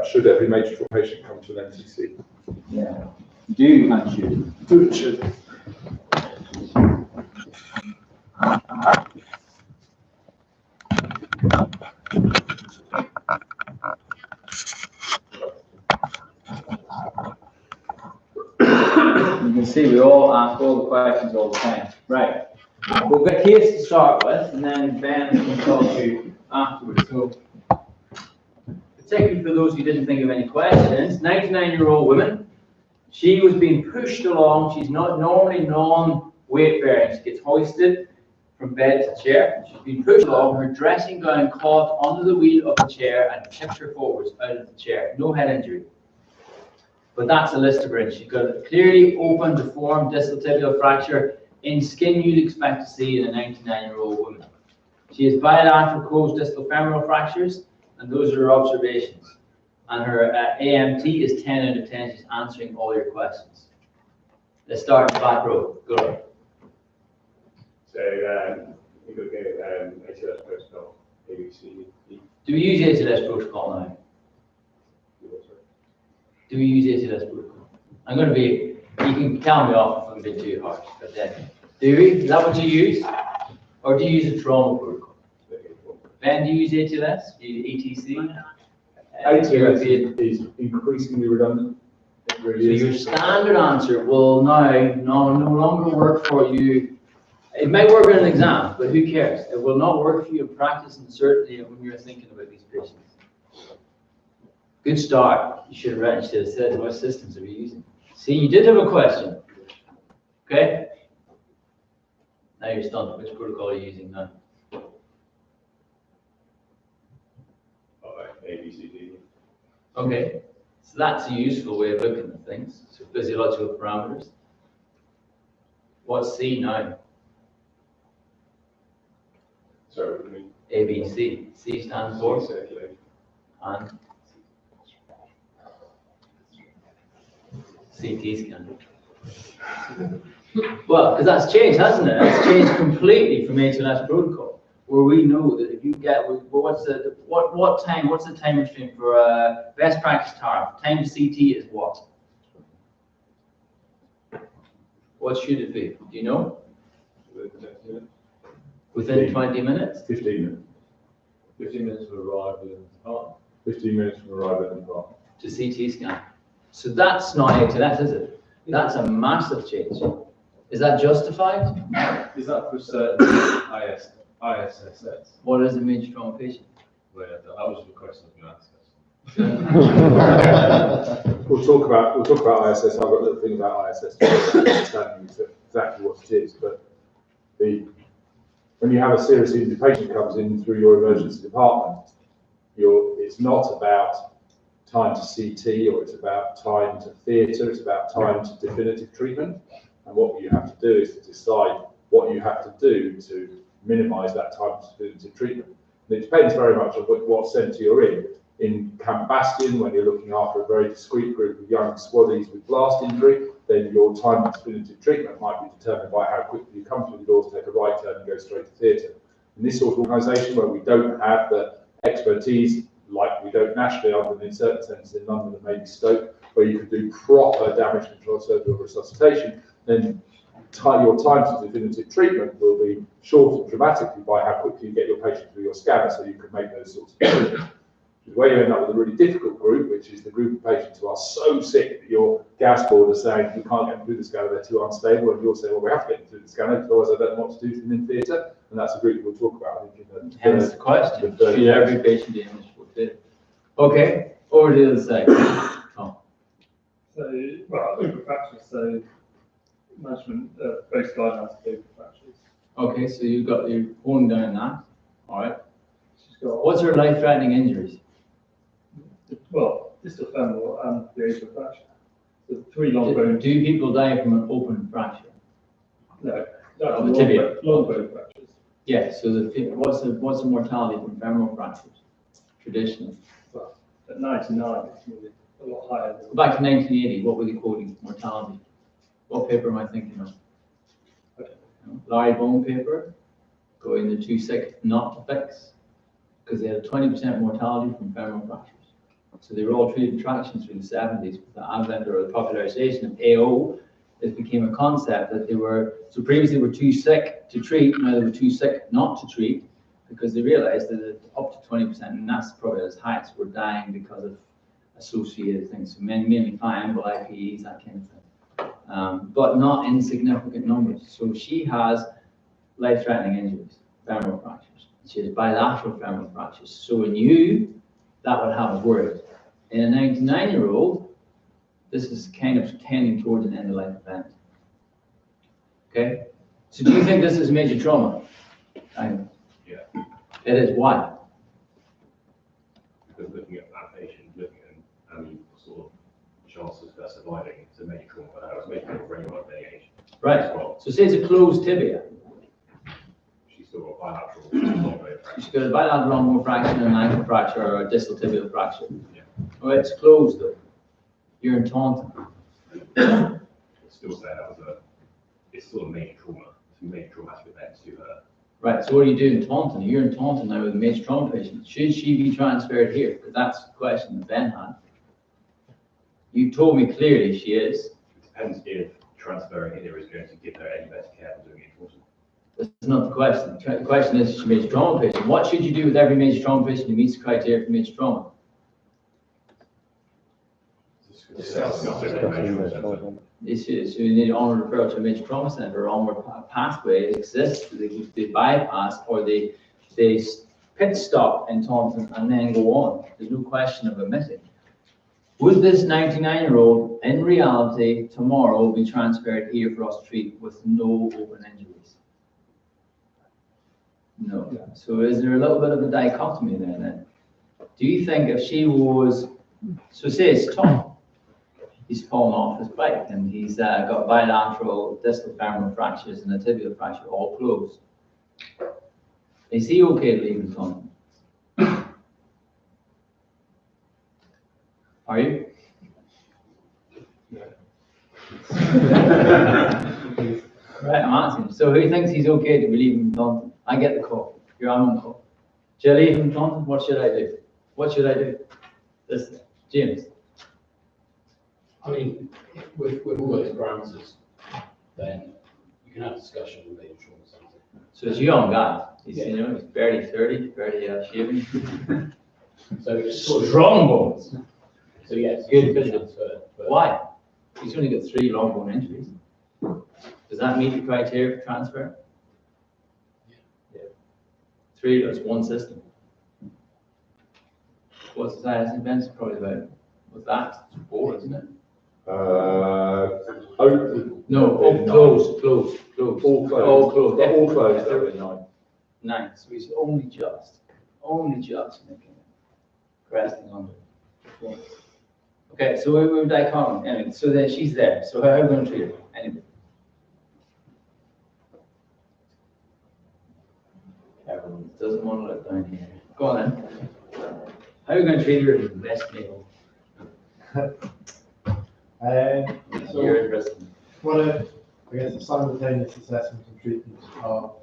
should every major patient come to an MTC? Yeah. Do and should. Do and should. You can see we all ask all the questions all the time. Right. We've got a case to start with, and then Ben can talk to you afterwards. So, particularly for those who didn't think of any questions, 99-year-old woman. She was being pushed along. She's not normally non-weight bearing. She gets hoisted from bed to chair. She's been pushed along. Her dressing gown caught under the wheel of the chair and tipped her forwards out of the chair. No head injury. But that's a list of her. She's got a clearly open, deformed distal tibial fracture in skin you'd expect to see in a 99-year-old woman. She has bilateral closed distal femoral fractures, and those are her observations. And her AMT is 10 out of 10. She's answering all your questions. Let's start in the back row. Go ahead. So, you could get HLS protocol, ABC. Do we use HLS protocol now? Do we use HLS protocol? I'm going to be, you can tell me off if I'm being too harsh, but do we? Is that what you use? Or do you use a trauma protocol? Ben, do you use HLS? Do you use ETC? HLS is increasingly redundant. It really So is. your standard answer will now no longer work for you. It may work in an exam, but who cares? It will not work for you in practice, and certainly when you're thinking about these patients. Good start. You should have said what systems are you using. See, you did have a question. Okay? Now you're stumped. Which protocol are you using now? ABCD. Okay. So that's a useful way of looking at things. So physiological parameters. What's C now? Sorry, what do you mean? ABC. C stands for? Circulation. And CT scan. Well, because that's changed, hasn't it? That's changed completely from HLS protocol, where we know that if you get, what's the time restraint for best practice TARF? Time to CT is what? What should it be? Do you know? Within 20 minutes? 15 minutes. 15 minutes to arrive in the department. 15 minutes from arrival at the department. To CT scan. So that's not HLS, is it? That's a massive change. Is that justified? Is that for certain ISSS? What is a major trauma patient? Well, that was the question you asked. We'll talk about ISS. I've got a little thing about ISS to understand exactly what it is. But when you have a serious injured patient comes in through your emergency department, it's not about time to CT or it's about time to theatre. It's about time to definitive treatment. And what you have to do is to decide what you have to do to minimise that time to definitive treatment. And it depends very much on what centre you're in. In Camp Bastion, when you're looking after a very discrete group of young squaddies with blast injury, then your time to definitive treatment might be determined by how quickly you come through the doors, take a right turn and go straight to theatre. In this sort of organisation where we don't have the expertise like we don't nationally, other than in certain centres in London and maybe Stoke, where you can do proper damage control surgical resuscitation, then your time to definitive treatment will be shortened dramatically by how quickly you get your patient through your scanner so you can make those sorts of decisions. Which is where you end up with a really difficult group, which is the group of patients who are so sick that your gas board is saying you can't get them through the scanner, they're too unstable, and you're saying, well, we have to get them through the scanner, otherwise I don't know what to do to them in theatre, and that's a group we'll talk about, I think, in the Hence the question. Should every patient be in this theatre? Okay, over to the other side. Oh. So, well, open fractures, so management base guidelines for open fractures. Okay, so you've got your honing down that. All right. She's got, What's her life-threatening injuries? well, distal femoral and the atrial fracture. So 3 long bone. Do people die from an open fracture? No, Of the tibia. long bone fractures. Yeah, so what's the mortality from femoral fractures? Traditionally. Well, at 99, it's really a lot higher than. Go back to 1980, what were they quoting mortality? What paper am I thinking of? Larry Bone paper, going the too sick not to fix, because they had a 20% mortality from femoral fractures. So they were all treated traction through the 70s with the advent or the popularization of AO. It became a concept that they were, so previously they were too sick to treat, now they were too sick not to treat, because they realized that up to 20%, and that's probably as highest, were dying because of associated things, so mainly triangle IPEs, that kind of thing, but not in significant numbers. So she has life-threatening injuries, femoral fractures. She has bilateral femoral fractures. So in you, that would have us worried. In a 99-year-old, this is kind of tending towards an end-of-life event. Okay? So do you think this is major trauma? Yeah. It is. Why? Because looking at that patient, looking at sort of chances of her surviving, it's a major trauma for her. It's a major trauma for anyone of any age. Right. Well, So say it's a closed tibia. she's still got bilateral long bone fracture. She's got a bilateral long bone fracture, and an ankle fracture, or a distal tibial fracture. Yeah. Oh, it's closed though. You're in Taunton. It's still saying that was it's still a major trauma. It's a major traumatic event to her. Right, so what do you do in Taunton? You're in Taunton now with a major trauma patient. Should she be transferred here? Because that's the question that Ben had. You told me clearly she is. It depends if transferring here is going to give her any better care than doing it in Taunton. That's not the question. The question is, she's a major trauma patient. What should you do with every major trauma patient who meets the criteria for major trauma? So you need to onward referral to a major trauma center, or onward pathway exists. They bypass or they pit stop in Taunton and then go on. There's no question of omitting. Would this 99-year-old, in reality, tomorrow be transferred here for us to treat with no open injuries? No. Yeah. So is there a little bit of a dichotomy there then? Do you think if she was, so say it's Tom, he's fallen off his bike and he's got bilateral distal femoral fractures and a tibial fracture all closed. Is he okay to leave in Taunton? Are you? Right, I'm asking. So who thinks he's okay to be leaving in Taunton? I get the call. You're on the call. Should I leave in Taunton? What should I do? What should I do? This, James. I mean, with all those parameters, then you can have discussion with major trauma centre. So it's a young guy. He's, Yeah. you know, he's barely 30, barely shaven. So it's sort of, Strong bones. so yes, Good you can vision. transfer, but Why? He's only got 3 long bone injuries. Does that meet the criteria for transfer? Yeah. 3, that's one system. What's the size of events? Probably about, with that, 4, isn't it? Open. No, Nine. closed. All closed. All closed. All closed, there were 9. 9, so he's only just making it, resting on it. Okay, so we're dichotomy, anyway, so then she's there, so how are we going to treat her, anyway? Everyone doesn't want to look down here. Go on then. How are we going to treat her as the best meal? So You're interested. what a, I guess, a simultaneous assessment and treatment of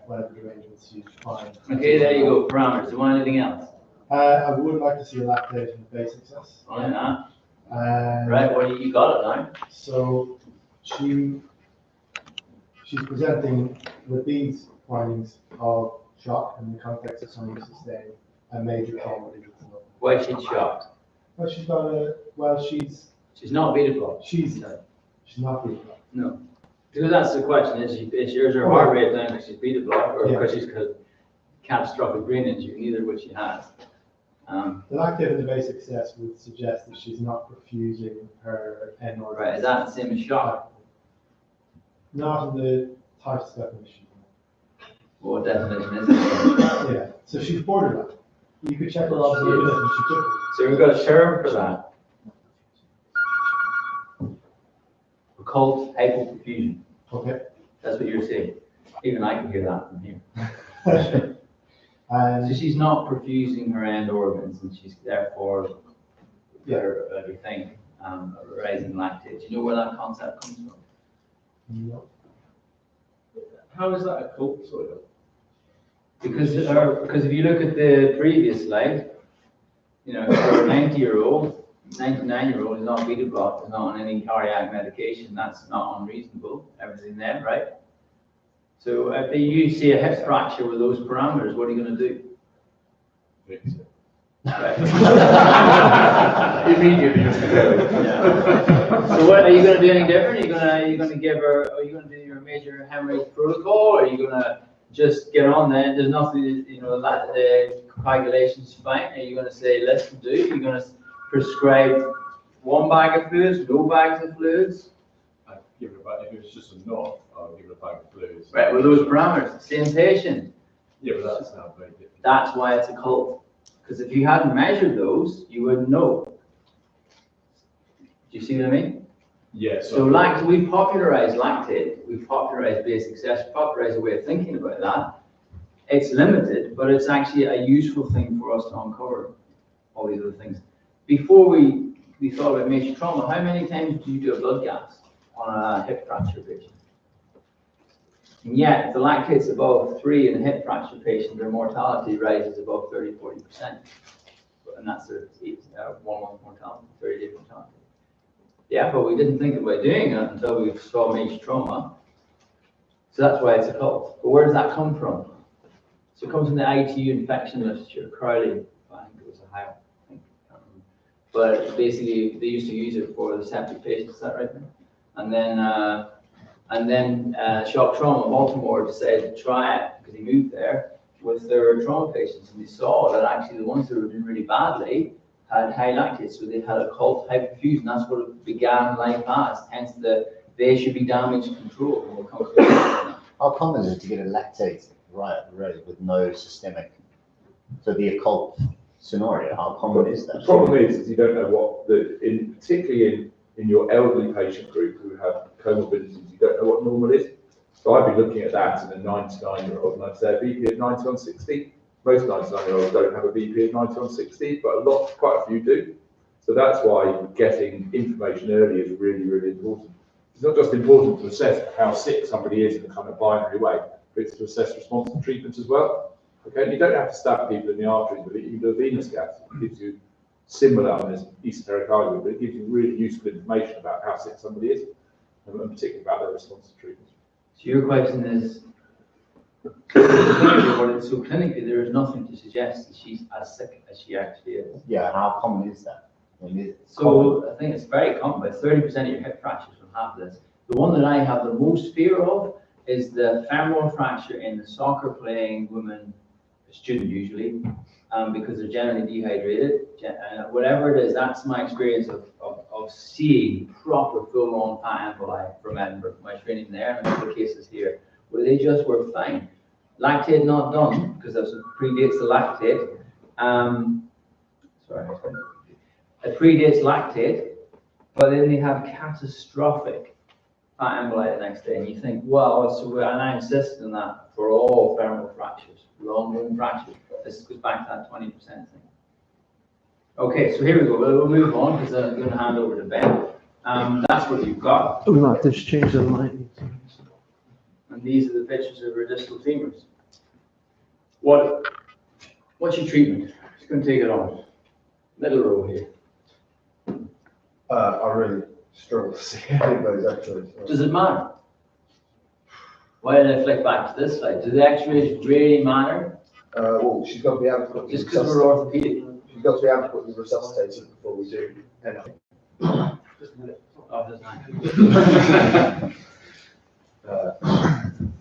whatever arrangements you find. Okay, there you go, parameters, do you want anything else? I would like to see a lactation of base success. Oh, yeah. And Right, well, you got it now. so she's presenting with these findings of shock in the context of someone who sustained a major trauma. Why is she shocked? Well, she's got a, well, she's She's not beta blocked. not being. No. Because that's the question, is her heart rate down because she's beta blocked or Yeah. because she's got catastrophic brain injury, neither of which she has. The lactate in the base success would suggest that she's not perfusing her end organs. Right, is that the same as shock? Not in the tightest definition. What definition is it? Yeah, so she's borderline. You could check her observation and she could. So we've got a term for that. Occult hypoperfusion. Okay. That's what you're saying. Even I can hear that from here. So And she's not perfusing her end organs and she's therefore, Yeah. we think, rising lactate. Do you know where that concept comes from? no, How is that a cult sort of? Because if you look at the previous slide, you know, for a 90-year-old, 99-year-old is not beta block, is not on any cardiac medication, that's not unreasonable, everything there, right? So if you see a hip fracture with those parameters, what are you going to do? Fix it. Right. Immediately, just Yeah. So what, are you going to do anything different? Are you going to give her, are you going to do your major hemorrhage protocol, or are you going to just get on there? There's nothing, you know, that the coagulation's fine. Are you going to say, listen, dude, you're going to prescribe one bag of fluids, no bags of fluids? I'd give it a bag, if it was just a knot, I would give it a bag of fluids. Right, with those parameters, same patient. Yeah, but that's now very different. That's why it's a cult. Because if you hadn't measured those, you wouldn't know. Do you see what I mean? Yeah, So we popularized lactate, we popularized basic stress, popularized a way of thinking about that. It's limited, but it's actually a useful thing for us to uncover all these other things. Before we thought about major trauma, how many times do you do a blood gas on a hip fracture patient? And yet, if the lactate's above 3 in a hip fracture patient, their mortality rises above 30–40%. And that's their 1 month mortality, 30-day mortality. Yeah, but we didn't think about doing it until we saw major trauma. So that's why it's a cult. But where does that come from? So it comes from the ITU infection literature. Crowley, I think it was a higher, I think. But basically, they used to use it for the septic patients, is that right? And then Shock Trauma Baltimore decided to try it because he moved there with their trauma patients, and they saw that actually the ones that were doing really badly had high lactate, so they had a cult hyperfusion. That's what it began life as. Hence they should be damage control. When it comes to How common is it to get a lactate right at the ready with no systemic? So the occult scenario, how common is that? The problem is you don't know what particularly in your elderly patient group who have comorbidities, you don't know what normal is. So I'd be looking at that in a 99-year-old, and I'd say a BP of 90/60. Most 99-year-olds don't have a BP of 90/60, but quite a few do. So that's why getting information early is really, really important. It's not just important to assess how sick somebody is in a kind of binary way, but it's to assess response to treatment as well. Okay, you don't have to stab people in the arteries with it. You can do a venous gas. It gives you similar, and there's esoteric argument, but it gives you really useful information about how sick somebody is, and particularly about their response to treatment. So your question is, so clinically there is nothing to suggest that she's as sick as she actually is. Yeah, how common is that? I mean, is it So common? I think it's very common, but 30% of your hip fractures will have this. The one that I have the most fear of is the femoral fracture in the soccer playing woman, a student usually, because they're generally dehydrated. Whatever it is, that's my experience of seeing proper full-on fat emboli from Edinburgh, my training there, and a couple of cases here, where they just were fine. Lactate not done, because that predates the lactate. It predates lactate, but then they have catastrophic fat emboli the next day, and you think, well, so, and I insist on that for all femoral fractures, long bone fractures. This goes back to that 20% thing. Okay, so here we go. We'll move on because I'm going to hand over to Ben. That's what you've got. We might have to just change the lighting. And these are the pictures of her distal femurs. What's your treatment? Just going to take it on. Middle row here. I really struggle to see any of those actually. Does it matter? Why did I flick back to this slide? Do the x-rays really matter? Well, she's got to be adequately Just because we're orthopedic? She's got to be adequately resuscitated before we do anything. Just a minute. Oh, doesn't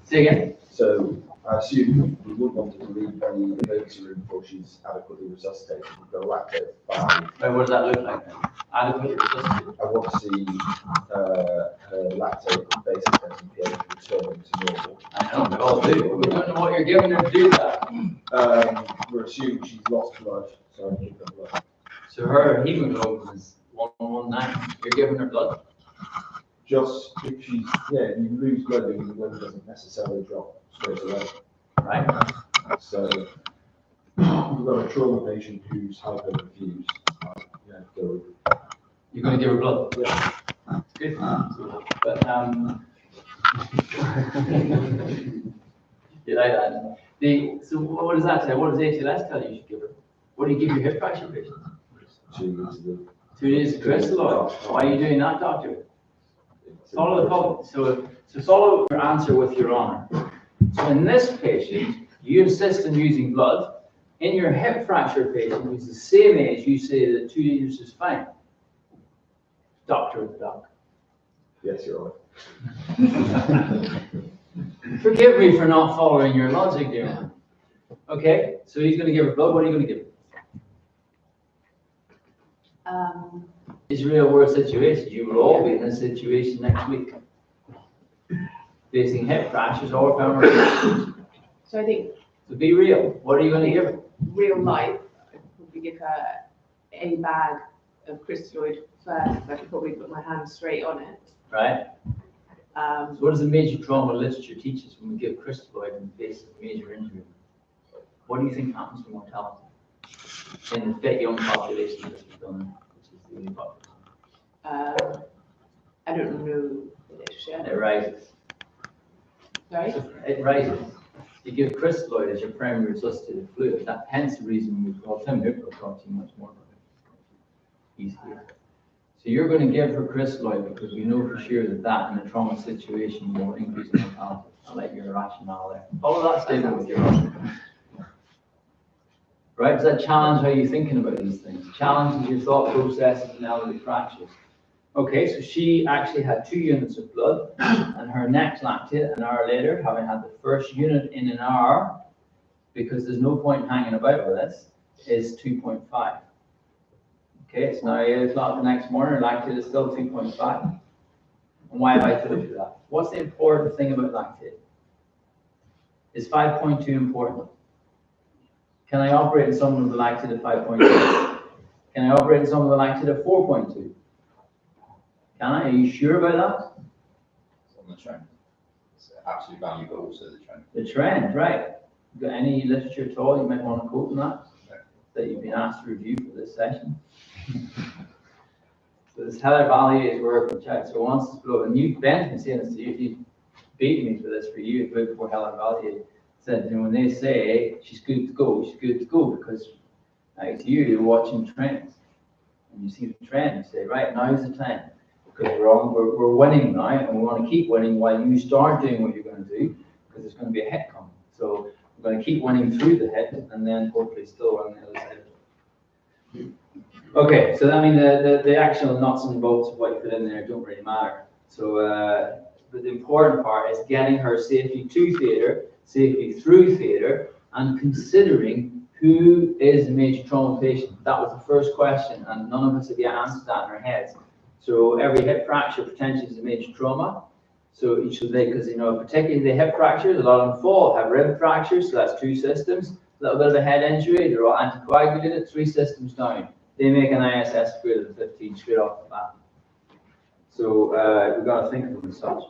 Say again? So I assume we wouldn't want to leave any emergency room before she's adequately resuscitated. We've got a lactate fine. Wait, what does that look like then? Adequately resuscitated? I want to see her lactate basic and pH returning to normal. I know, we all do. We don't know what you're giving her to do that. We're assuming she's lost blood, so I give her blood. So her hemoglobin is 119. You're giving her blood? Just if she's, yeah, you lose blood, the blood doesn't necessarily drop straight away. Right. So we've got a trauma patient who's hyperperfused. Yeah, go. You're going to give her blood? Yeah. Good. But, you like that? So what does that say? What does ATLS tell you you should give her? What do you give your hip fracture patients? to 2 liters of crystalloid. Why are you doing that, doctor? Follow the public. So follow your answer with your honour. So in this patient, you insist on using blood. In your hip fracture patient, who's the same age, you say that 2 liters is fine. Doctor of the doc. Yes, Your Honour. Forgive me for not following your logic, dear man. Okay, so he's going to give her blood. What are you going to give her? It's a real world situation. You will all be in this situation next week. Facing hip fractures or femoral fractures. So I think So be real. What are you going to give her? real life, I could probably give her a bag of crystalloid first. I could probably put my hand straight on it. Right? So what does the major trauma literature teach us when we give crystalloid in the face of major injury? What do you think happens to mortality in the fit young population that we've done, which is the only population? I don't know the literature. It rises. Sorry? It rises. You give crystalloid as your primary resuscitative fluid. That hence the reason we've got Tim Hooper will talk to you much more about it. He's here. So you're going to give her crystalloid because we know for sure that in a trauma situation will increase mortality. I'll let your rationale there. Follow that statement with your rationale. Right? Does that challenge how you're thinking about these things? Challenges your thought processes in elderly fractures. Okay, so she actually had 2 units of blood, and her next lactate an hour later, having had the first unit in an hour, because there's no point hanging about with this, is 2.5. Okay, it's now 8 o'clock the next morning, her lactate is still 2.5. And why have I told you that? What's the important thing about lactate? Is 5.2 important? Can I operate in someone with a lactate of 5.2? Can I operate in someone with a lactate of 4.2? Can I? Are you sure about that? It's on the trend. It's absolute value, but also the trend. The trend, right. You got any literature at all you might want to quote on that? That you've been asked to review for this session? So this is how evaluators work and check. So once it's below, and you, Ben's been saying this to you, he beat me for this for you, before Helen evaluated, said, you know, when they say she's good to go, she's good to go, because like you're watching trends. And you see the trend, you say, right, now's the trend. Because we're winning now, and we want to keep winning while you start doing what you're going to do, because there's going to be a hit coming. So we're going to keep winning through the hit, and then hopefully still on the other side. Okay, so I mean the actual nuts and bolts of what you put in there don't really matter. So but the important part is getting her safely to theatre, safely through theatre, and considering who is a major trauma patient. That was the first question, and none of us have yet answered that in our heads. So every hip fracture potentially is a major trauma. So each of they, because you know, particularly the hip fractures, a lot of them fall, have rib fractures, so that's 2 systems. A little bit of a head injury, they're all anticoagulated, 3 systems down. They make an ISS greater than 15 straight off the bat. So we've got to think of them as such.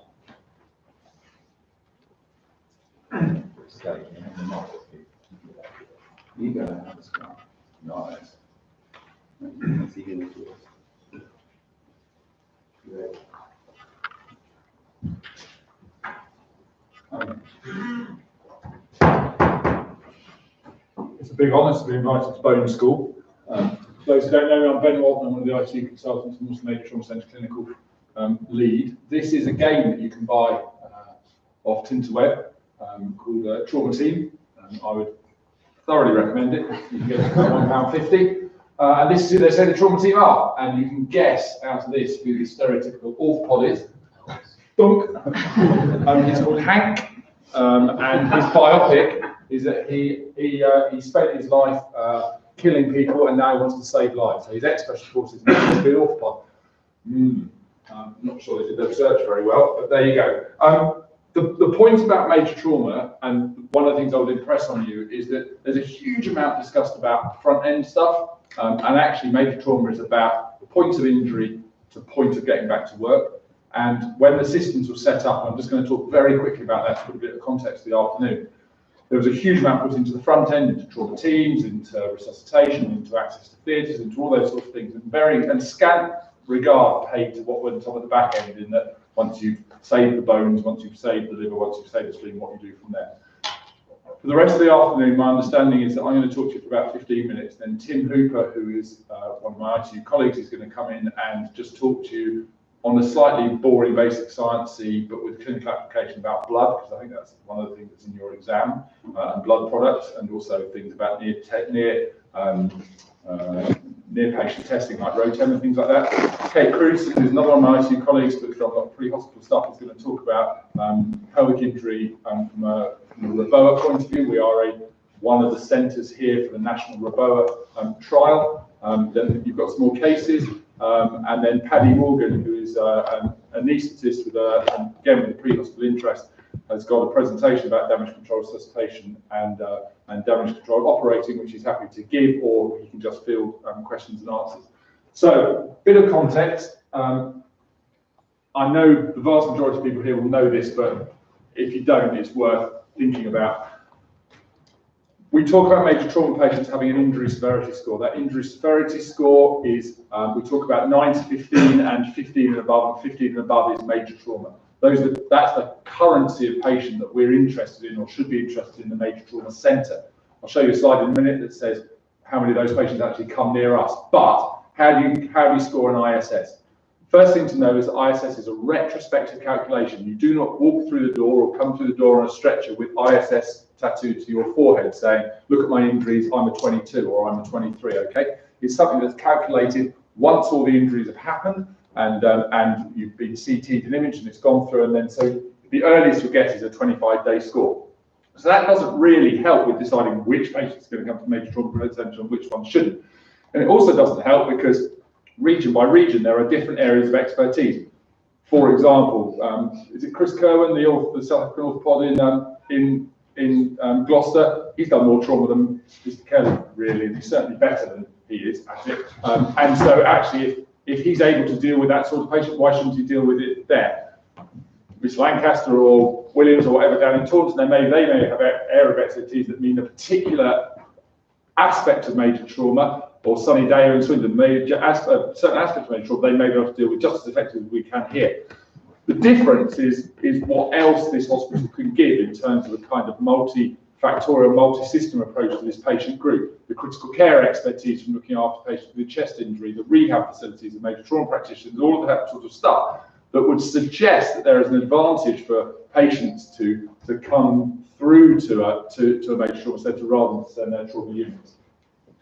You gotta have a scar. Nice. It's a big honour to be invited to Bone School. For those who don't know me, I'm Ben Walton. I'm one of the IT consultants and also Major Trauma Centre clinical lead. This is a game that you can buy off Tinterweb called Trauma Team. I would thoroughly recommend it. You can get it for £1.50. And this is who they say the trauma team are. And you can guess out of this who the stereotypical orthopod is. Dunk. He's called Hank. And his biopic is that he spent his life killing people and now he wants to save lives. So his ex-special forces now to be an orthopod. I'm not sure they did the research very well, but there you go. The point about major trauma, and one of the things I would impress on you, is that there's a huge amount discussed about front-end stuff, and actually major trauma is about the point of injury to the point of getting back to work. And when the systems were set up, I'm just going to talk very quickly about that to put a bit of context for the afternoon. There was a huge amount put into the front end, into trauma teams, into resuscitation, into access to theatres, into all those sorts of things, and scant regard paid to what went on at the back end, in that once you've saved the bones, once you've saved the liver, once you've saved the spleen, what you do from there. For the rest of the afternoon, my understanding is that I'm going to talk to you for about 15 minutes. Then Tim Hooper, who is one of my ITU colleagues, is going to come in and just talk to you on a slightly boring basic sciencey, but with clinical application about blood, because I think that's one of the things that's in your exam, and blood products, and also things about near patient testing like ROTEM and things like that. Kate Cruz, who's another one of my ITU colleagues, but from a pre-hospital stuff, is going to talk about pelvic injury from a REBOA point of view. We are one of the centres here for the national REBOA trial. Then you've got some more cases. And then Paddy Morgan, who is an anaesthetist with again with a pre-hospital interest, has got a presentation about damage control resuscitation and damage control operating, which he's happy to give, or he can just field questions and answers. So, bit of context. I know the vast majority of people here will know this, but if you don't, it's worth thinking about. We talk about major trauma patients having an injury severity score. That injury severity score is, we talk about 9 to 15 and 15 and above, and 15 and above is major trauma. That's the currency of patient that we're interested in or should be interested in the major trauma centre. I'll show you a slide in a minute that says how many of those patients actually come near us. But how do you score an ISS? First thing to know is that ISS is a retrospective calculation. You do not walk through the door or come through the door on a stretcher with ISS tattooed to your forehead saying, look at my injuries, I'm a 22 or I'm a 23, okay? It's something that's calculated once all the injuries have happened and you've been CT'd and imaged and it's gone through, and then so the earliest you'll get is a 25-day score. So that doesn't really help with deciding which patient's going to come to major trauma centre and which one shouldn't. And it also doesn't help because region by region, there are different areas of expertise. For example, is it Chris Kerwin, the South African orthopod in Gloucester? He's done more trauma than Mr. Kelly, really, and he's certainly better than he is at it. And so actually, if he's able to deal with that sort of patient, why shouldn't he deal with it there? Miss Lancaster or Williams or whatever down in Taunton, they may have an area of expertise that mean a particular aspect of major trauma, or Sunny Day in Swindon, certain aspects of major trauma, they may be able to deal with just as effectively as we can here. The difference is what else this hospital can give in terms of a kind of multi-factorial, multi-system approach to this patient group. The critical care expertise from looking after patients with chest injury, the rehab facilities, the major trauma practitioners, all of that sort of stuff that would suggest that there is an advantage for patients to come through to a major trauma centre rather than to send their trauma units.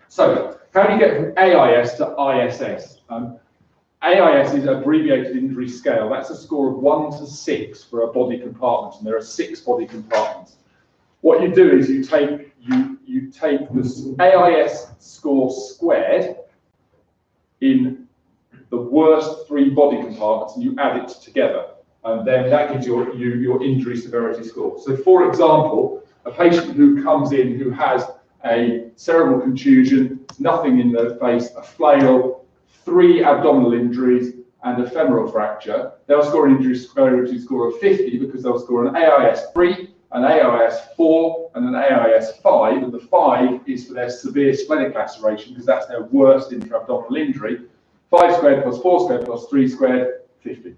So, how do you get from AIS to ISS? AIS is abbreviated injury scale. That's a score of 1 to 6 for a body compartment, and there are 6 body compartments. What you do is you take the AIS score squared in the worst 3 body compartments, and you add it together, and then that gives you your injury severity score. So, for example, a patient who comes in who has a cerebral contusion, nothing in the face, a flail, 3 abdominal injuries, and a femoral fracture, they'll score an injury severity score of 50 because they'll score an AIS 3, an AIS 4, and an AIS 5, and the 5 is for their severe splenic laceration because that's their worst intra-abdominal injury. 5 squared plus 4 squared plus 3 squared, 50.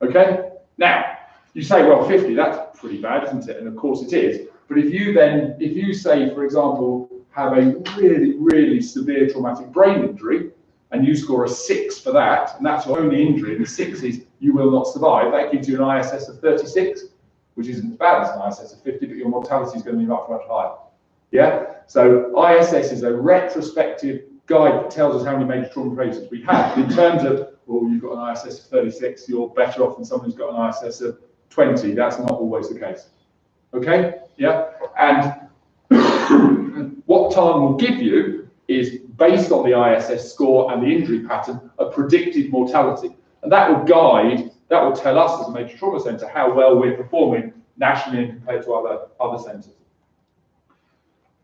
Okay? Now, you say, well, 50, that's pretty bad, isn't it? And of course it is. But if you say, for example, have a really, really severe traumatic brain injury, and you score a 6 for that, and that's your only injury, and the 6 is you will not survive, that gives you an ISS of 36, which isn't as bad as an ISS of 50, but your mortality is going to be much, much higher. Yeah? So ISS is a retrospective guide that tells us how many major trauma patients we have. In terms of, well, you've got an ISS of 36, you're better off than someone who's got an ISS of 20. That's not always the case. Okay? Yeah? And what time will give you is, based on the ISS score and the injury pattern, a predicted mortality. And that will tell us as a major trauma centre how well we're performing nationally and compared to other centres.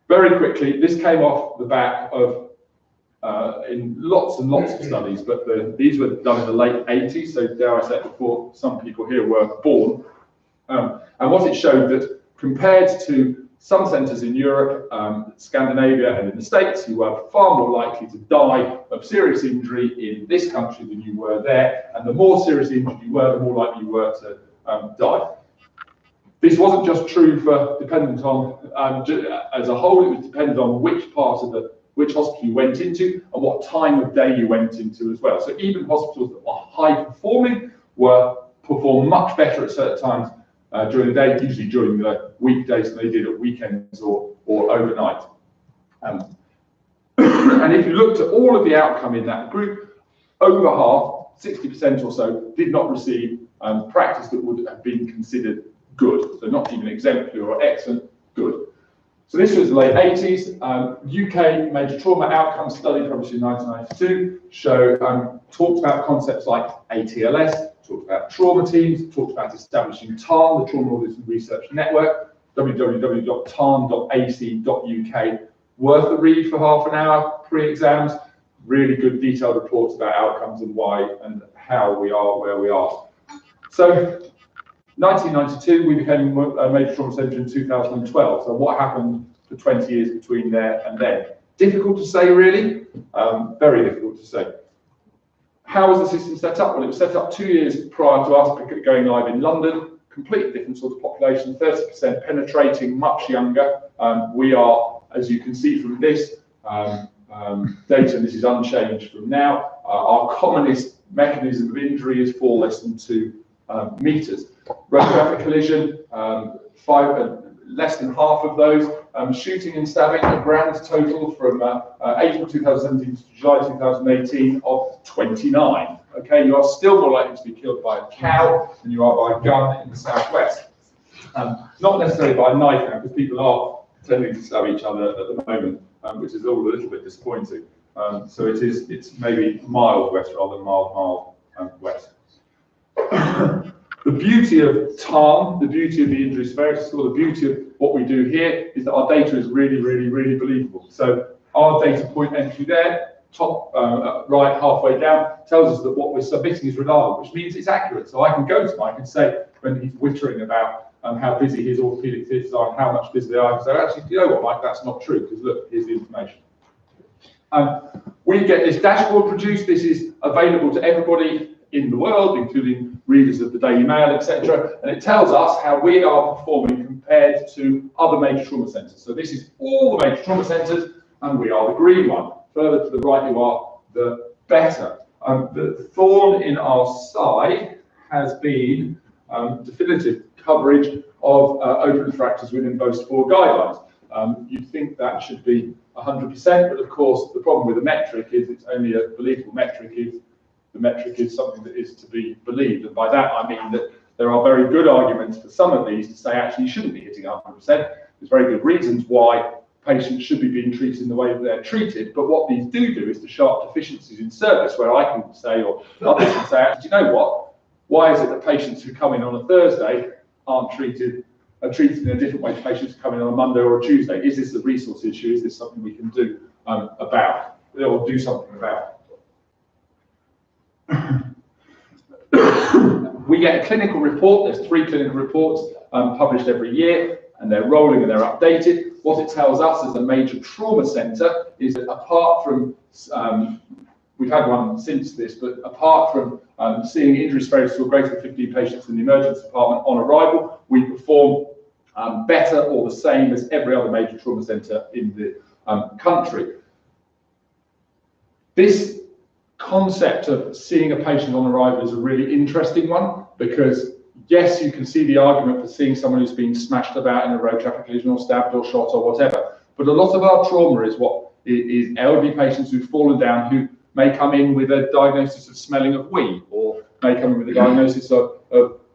Very quickly, this came off the back of in lots and lots of studies, but these were done in the late 80s, so dare I say it, before some people here were born. And what it showed that compared to some centres in Europe, Scandinavia and in the States, you were far more likely to die of serious injury in this country than you were there, and the more seriously injured you were, the more likely you were to die. This wasn't just true for dependent on, as a whole, it was dependent on which part of which hospital you went into and what time of day you went into as well. So even hospitals that were high performing perform much better at certain times during the day, usually during the weekdays than they did at weekends or overnight. And if you looked at all of the outcome in that group, over half, 60% or so, did not receive practice that would have been considered good. So not even exemplary or excellent, good. So this was the late 80s. UK major trauma outcome study published in 1992 talked about concepts like ATLS, talked about trauma teams, talked about establishing TARN, the Trauma Audit Research Network, www.tarn.ac.uk. Worth a read for half an hour pre-exams. Really good detailed reports about outcomes and why and how we are where we are. So 1992, we became a major trauma centre in 2012. So what happened for 20 years between there and then? Difficult to say, really. Very difficult to say. How was the system set up? Well, it was set up 2 years prior to us going live in London. Completely different sort of population, 30% penetrating, much younger. We are, as you can see from this data, and this is unchanged from now, our commonest mechanism of injury is fall less than 2 meters. Road traffic collision, less than half of those. Shooting and stabbing, a grand total from April 2017 to July 2018 of 29. Okay, you are still more likely to be killed by a cow than you are by a gun in the southwest. Not necessarily by a knife now, because people are tending to stab each other at the moment, which is all a little bit disappointing. So it's maybe mild west rather than mild west. The beauty of TARN, the beauty of the injury severity score, the beauty of what we do here is that our data is really, really, really believable. So our data point entry there, top right, halfway down, tells us that what we're submitting is reliable, which means it's accurate. So I can go to Mike and say, when he's wittering about how busy his orthopaedic theatres are and how much busy they are, I can say, actually, you know what, Mike, that's not true, because look, here's the information. We get this dashboard produced. This is available to everybody in the world, including readers of the Daily Mail, etc. And it tells us how we are performing compared to other major trauma centres. So this is all the major trauma centres, and we are the green one. Further to the right you are, the better. The thorn in our side has been definitive coverage of open fractures within those 4 guidelines. You'd think that should be 100%, but of course the problem with the metric is it's only a believable metric if the metric is something that is to be believed. And by that I mean that there are very good arguments for some of these to say actually you shouldn't be hitting 100%. There's very good reasons why patients should be being treated in the way that they're treated, but what these do is to show up deficiencies in service where I can say, or others can say, actually, do you know what? Why is it that patients who come in on a Thursday are treated in a different way to patients who come in on a Monday or a Tuesday? Is this a resource issue? Is this something we can do about, or do something about? We get a clinical report. There's 3 clinical reports published every year, and they're rolling and they're updated. What it tells us as a major trauma centre is that apart from, we've had one since this, but apart from seeing injury severity to greater than 15 patients in the emergency department on arrival, we perform better or the same as every other major trauma centre in the country. This concept of seeing a patient on arrival is a really interesting one, because yes, you can see the argument for seeing someone who's been smashed about in a road traffic collision or stabbed or shot or whatever, but a lot of our trauma is elderly patients who've fallen down, who may come in with a diagnosis of smelling of wee, or may come in with a diagnosis of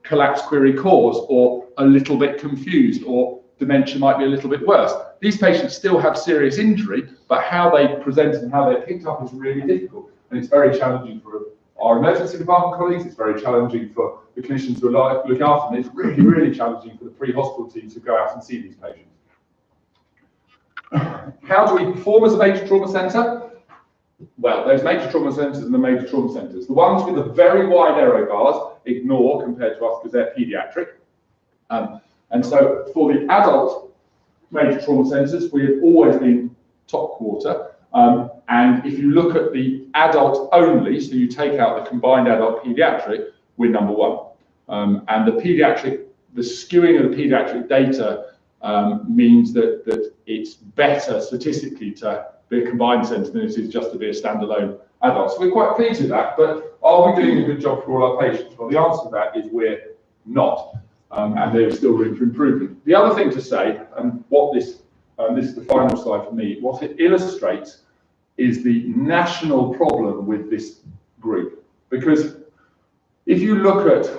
collapsed query cause, or a little bit confused, or dementia might be a little bit worse. These patients still have serious injury, but how they present and how they're picked up is really difficult. And it's very challenging for our emergency department colleagues, it's very challenging for the clinicians who are looking after them, it's really, really challenging for the pre-hospital teams to go out and see these patients. How do we perform as a major trauma centre? Well, there's major trauma centres and the major trauma centres. The ones with the very wide arrow bars ignore compared to us because they're paediatric. And so for the adult major trauma centres, we have always been top quarter. And if you look at the adult only, so you take out the combined adult paediatric, we're number 1. And the paediatric the skewing of the paediatric data means that it's better statistically to be a combined centre than it is just to be a standalone adult. So we're quite pleased with that, but are we doing a good job for all our patients? Well, the answer to that is we're not, and there's still room for improvement. The other thing to say, and what this is the final slide for me, what it illustrates is the national problem with this group. Because if you look at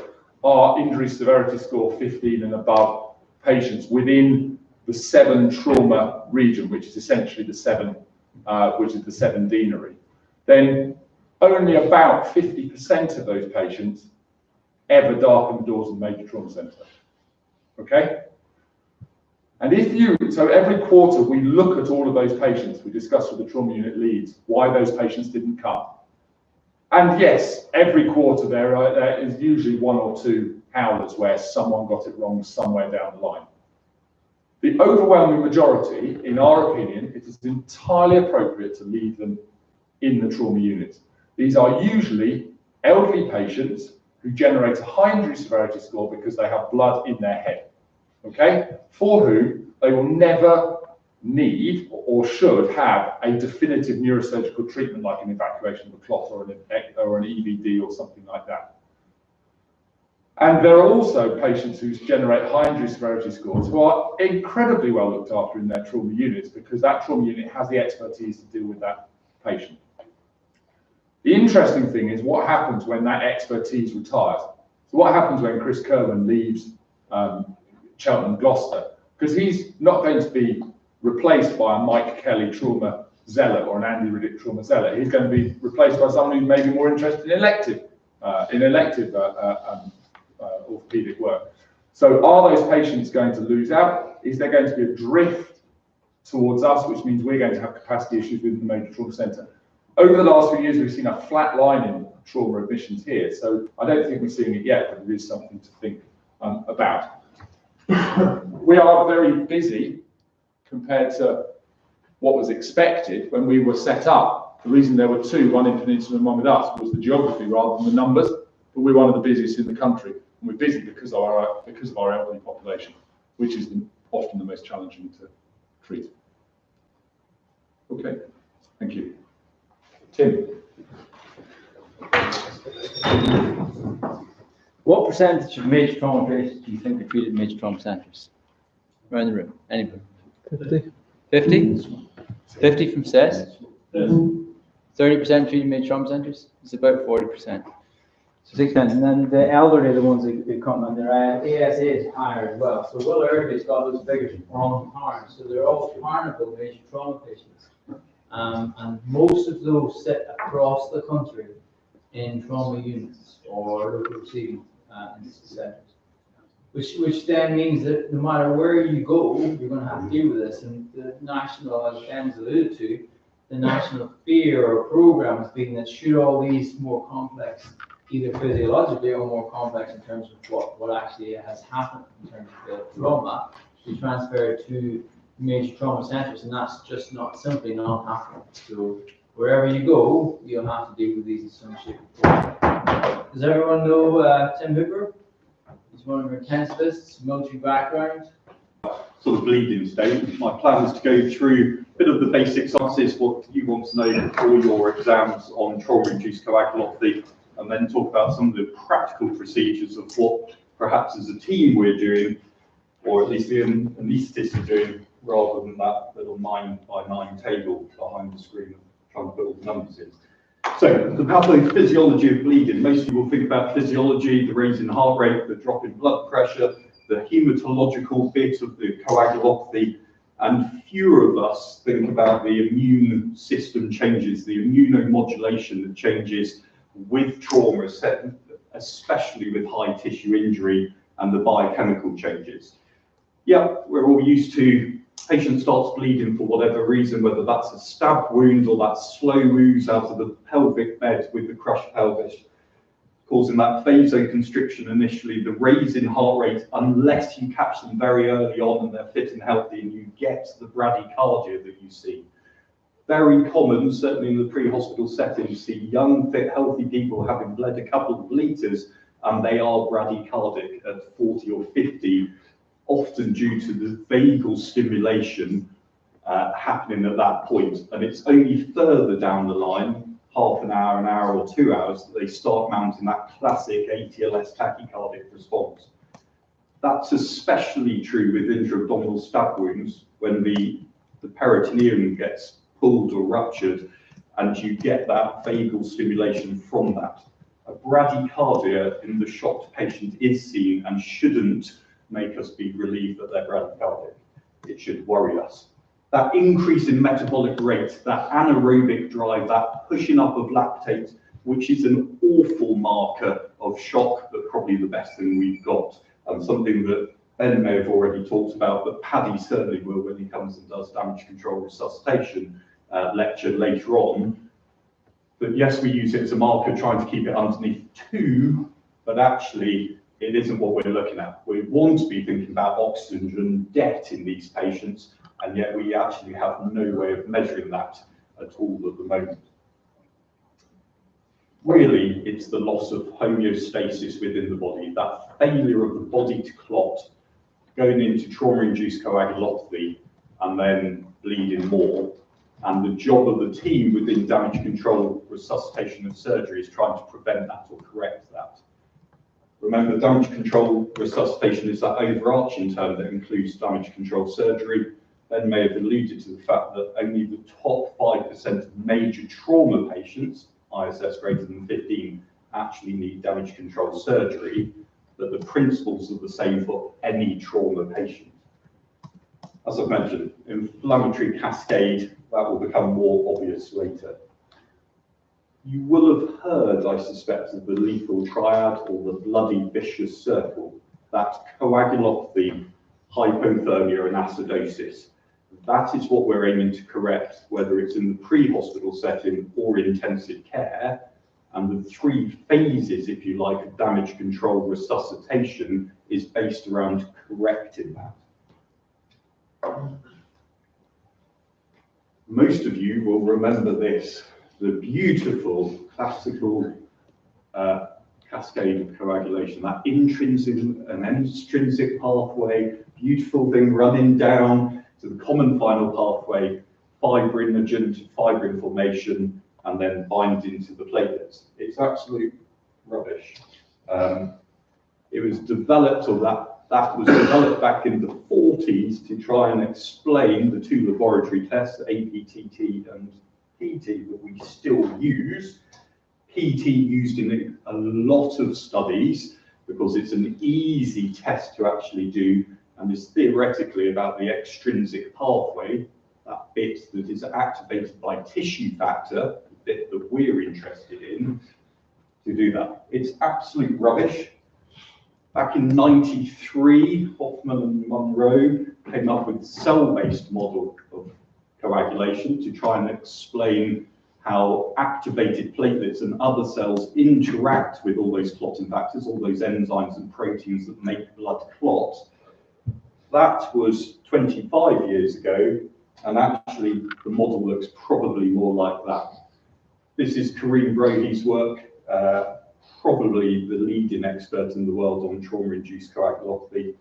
our injury severity score 15 and above patients within the 7 trauma region, which is essentially the 7 deanery, then only about 50% of those patients ever darken the doors of the major trauma centre. Okay? And so every quarter we look at all of those patients, we discuss with the trauma unit leads why those patients didn't come. And yes, every quarter there is usually 1 or 2 howlers where someone got it wrong somewhere down the line. The overwhelming majority, in our opinion, it is entirely appropriate to leave them in the trauma unit. These are usually elderly patients who generate a high injury severity score because they have blood in their head, okay? For whom they will never need or should have a definitive neurosurgical treatment like an evacuation of a clot or an EVD or something like that. And there are also patients who generate high injury severity scores who are incredibly well looked after in their trauma units because that trauma unit has the expertise to deal with that patient. The interesting thing is what happens when that expertise retires. So what happens when Chris Kerwin leaves Cheltenham Gloucester? Because he's not going to be replaced by a Mike Kelly trauma zealot or an Andy Riddick trauma zealot. He's going to be replaced by someone who's maybe more interested in elective orthopedic work. So are those patients going to lose out? Is there going to be a drift towards us, which means we're going to have capacity issues within the major trauma centre? Over the last few years, we've seen a flat line in trauma admissions here. So I don't think we're seeing it yet, but it is something to think about. We are very busy compared to what was expected when we were set up. The reason there were 2, one in Peninsula and one with us, was the geography rather than the numbers. But we're one of the busiest in the country. And we're busy because of our elderly population, which is often the most challenging to treat. Okay, thank you. Tim. What percentage of major trauma patients do you think are treated in major trauma centres? Around the room, anybody? 50. 50? 50 from CES? 30% treated in major trauma centres? It's about 40%. So 6 times, and then the elderly are the ones who come, and their ASA is higher as well. So Will Irby's got those figures on Tarn, so they're all Tarnable major trauma patients. And most of those sit across the country in trauma units or local receiving centres, which then means that no matter where you go, you're going to have to deal with this. And the national, as Ben's alluded to, the national fear or program has been that should all these more complex, either physiologically or more complex in terms of what actually has happened in terms of the trauma, be transferred to major trauma centres, and that's just simply not happening. So wherever you go, you'll have to deal with these in some shape or form. Does everyone know Tim Hooper? He's one of our intensivists, military background. Sort of bleeding stage. My plan is to go through a bit of the basic sciences, what you want to know before your exams on trauma-induced coagulopathy, and then talk about some of the practical procedures of what perhaps as a team we're doing, or at least the anaesthetist are doing, rather than that little 9x9 table behind the screen trying to put all the numbers in. So the pathophysiology of bleeding, most people think about physiology, the raise in heart rate, the drop in blood pressure, the hematological bit of the coagulopathy, and fewer of us think about the immune system changes, the immunomodulation that changes with trauma, especially with high tissue injury and the biochemical changes. Yeah, we're all used to patient starts bleeding for whatever reason, whether that's a stab wound or that slow ooze out of the pelvic bed with the crushed pelvis, causing that vasoconstriction initially, the raise in heart rate, unless you catch them very early on and they're fit and healthy and you get the bradycardia that you see. Very common, certainly in the pre-hospital setting, you see young, fit, healthy people having bled a couple of litres and they are bradycardic at 40 or 50, often due to the vagal stimulation happening at that point. And it's only further down the line, half an hour or 2 hours, that they start mounting that classic ATLS tachycardic response. That's especially true with intra-abdominal stab wounds when the peritoneum gets pulled or ruptured, and you get that vagal stimulation from that. A bradycardia in the shocked patient is seen and shouldn't make us be relieved that they're bradycardic. It should worry us. That increase in metabolic rate, that anaerobic drive, that pushing up of lactate, which is an awful marker of shock, but probably the best thing we've got, and something that Ben may have already talked about, but Paddy certainly will when he comes and does damage control resuscitation lecture later on. But yes, we use it as a marker, trying to keep it underneath 2, but actually it isn't what we're looking at. We want to be thinking about oxygen debt in these patients, and yet we actually have no way of measuring that at all at the moment. Really, it's the loss of homeostasis within the body, that failure of the body to clot, going into trauma-induced coagulopathy, and then bleeding more. And the job of the team within damage control, resuscitation and surgery is trying to prevent that or correct that. Remember, damage control resuscitation is that overarching term that includes damage control surgery. Ben may have alluded to the fact that only the top 5% of major trauma patients, ISS greater than 15, actually need damage control surgery, but the principles are the same for any trauma patient. As I've mentioned, inflammatory cascade, that will become more obvious later. You will have heard, I suspect, of the lethal triad or the bloody vicious circle, that coagulopathy, hypothermia and acidosis. That is what we're aiming to correct, whether it's in the pre-hospital setting or intensive care. And the 3 phases, if you like, of damage control resuscitation is based around correcting that. Most of you will remember this, the beautiful classical cascade of coagulation, that intrinsic and extrinsic pathway, beautiful thing running down to the common final pathway, fibrinogen to fibrin formation, and then binding to the platelets. It's absolute rubbish. It was developed, or that was developed back in the 40s to try and explain the 2 laboratory tests, APTT and PT, that we still use. PT used in a lot of studies because it's an easy test to actually do, and is theoretically about the extrinsic pathway, that bit that is activated by tissue factor, the bit that we're interested in, to do that. It's absolute rubbish. Back in '93, Hoffman and Monroe came up with a cell-based model of coagulation to try and explain how activated platelets and other cells interact with all those clotting factors, all those enzymes and proteins that make blood clot. That was 25 years ago, and actually the model looks probably more like that. This is Kareem Brody's work, probably the leading expert in the world on trauma-induced coagulopathy.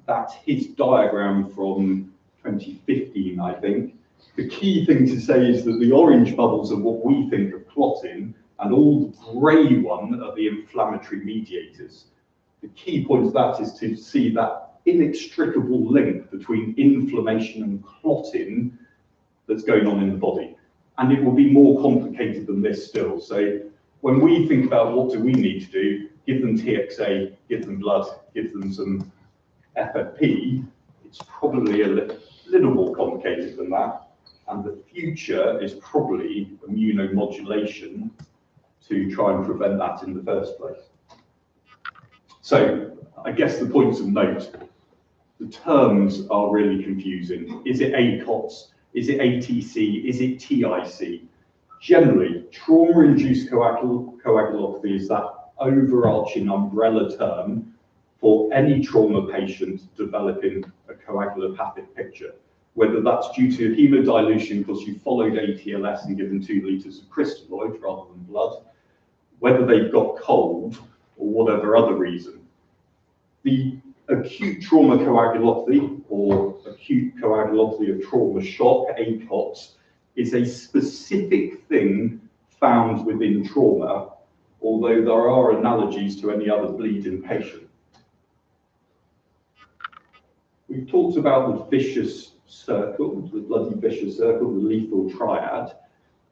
That's his diagram from 2015, I think. The key thing to say is that the orange bubbles are what we think of clotting, and all the grey one are the inflammatory mediators. The key point of that is to see that inextricable link between inflammation and clotting that's going on in the body. And it will be more complicated than this still. So when we think about what do we need to do, give them TXA, give them blood, give them some FFP, it's probably a little more complicated than that. And the future is probably immunomodulation to try and prevent that in the first place. So I guess the points of note, the terms are really confusing. Is it ACOTS? Is it ATC? Is it TIC? Generally, trauma-induced coagulopathy is that overarching umbrella term for any trauma patient developing a coagulopathic picture, whether that's due to hemodilution because you followed ATLS and given 2 litres of crystalloid rather than blood, whether they've got cold, or whatever other reason. The acute trauma coagulopathy or acute coagulopathy of trauma shock, ACOTS, is a specific thing found within trauma, although there are analogies to any other bleeding patient. We've talked about the vicious circle, the bloody vicious circle, the lethal triad,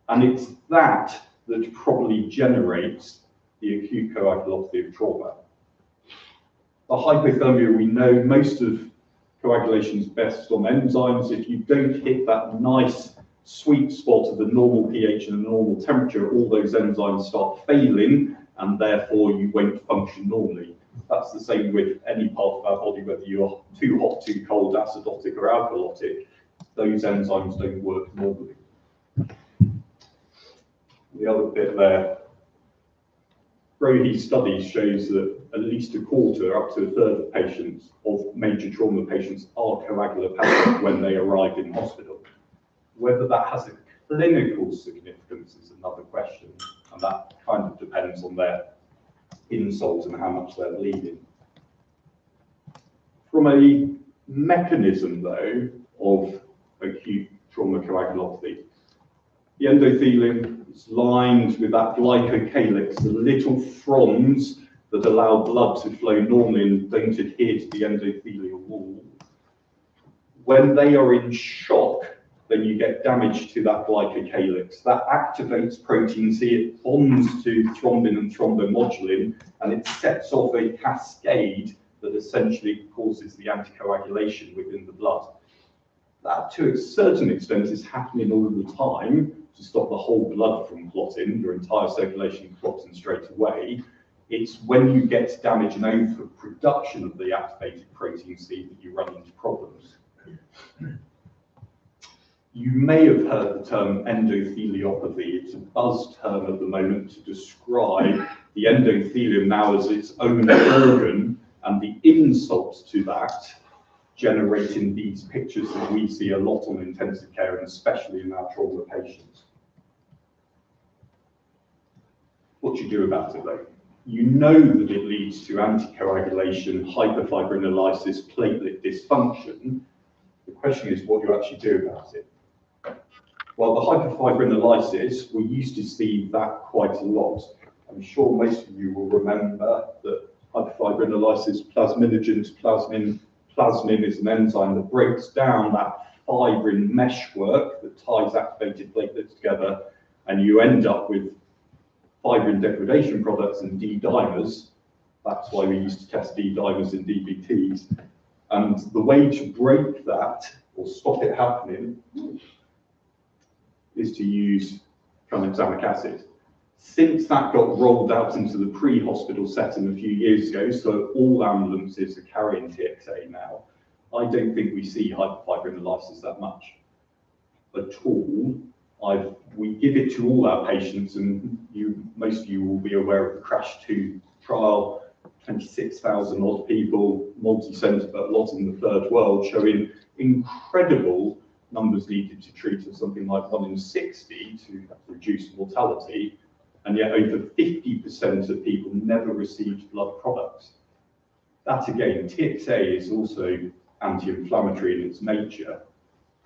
and it's that that probably generates the acute coagulopathy of trauma. The hypothermia, we know most of coagulation is best on enzymes. If you don't hit that nice sweet spot of the normal pH and the normal temperature, all those enzymes start failing, and therefore you won't function normally. That's the same with any part of our body, whether you're too hot, too cold, acidotic or alkalotic, those enzymes don't work normally. The other bit there, Brohy's studies shows that at least a quarter, up to a third of patients, of major trauma patients, are coagulopathic when they arrive in hospital. Whether that has a clinical significance is another question, and that kind of depends on their insult and how much they're bleeding. From a mechanism, though, of acute trauma coagulopathy, the endothelium is lined with that glycocalyx, the little fronds that allow blood to flow normally and don't adhere to the endothelial wall. When they are in shock, then you get damage to that glycocalyx. That activates protein C, it bonds to thrombin and thrombomodulin, and it sets off a cascade that essentially causes the anticoagulation within the blood. That, to a certain extent, is happening all the time to stop the whole blood from clotting, your entire circulation clotting straight away. It's when you get damage and overproduction of the activated protein C that you run into problems. You may have heard the term endotheliopathy. It's a buzz term at the moment to describe the endothelium now as its own organ, and the insult to that generating these pictures that we see a lot on intensive care, and especially in our trauma patients. What do you do about it, though? You know that it leads to anticoagulation, hyperfibrinolysis, platelet dysfunction. The question is, what do you actually do about it? Well, the hyperfibrinolysis, we used to see that quite a lot. I'm sure most of you will remember that hyperfibrinolysis, plasminogen to plasmin. Plasmin is an enzyme that breaks down that fibrin meshwork that ties activated platelets together, and you end up with fibrin degradation products and D-dimers. That's why we used to test D-dimers in DBTs. And the way to break that, or stop it happening, is to use tranexamic acid. Since that got rolled out into the pre-hospital setting a few years ago, so all ambulances are carrying TXA now, I don't think we see hyperfibrinolysis that much at all. We give it to all our patients, and most of you will be aware of the CRASH 2 trial, 26,000 odd people, multi-centre, but a lot in the third world, showing incredible numbers needed to treat of something like 1 in 60 to reduce mortality, and yet over 50% of people never received blood products. That again, TXA is also anti-inflammatory in its nature.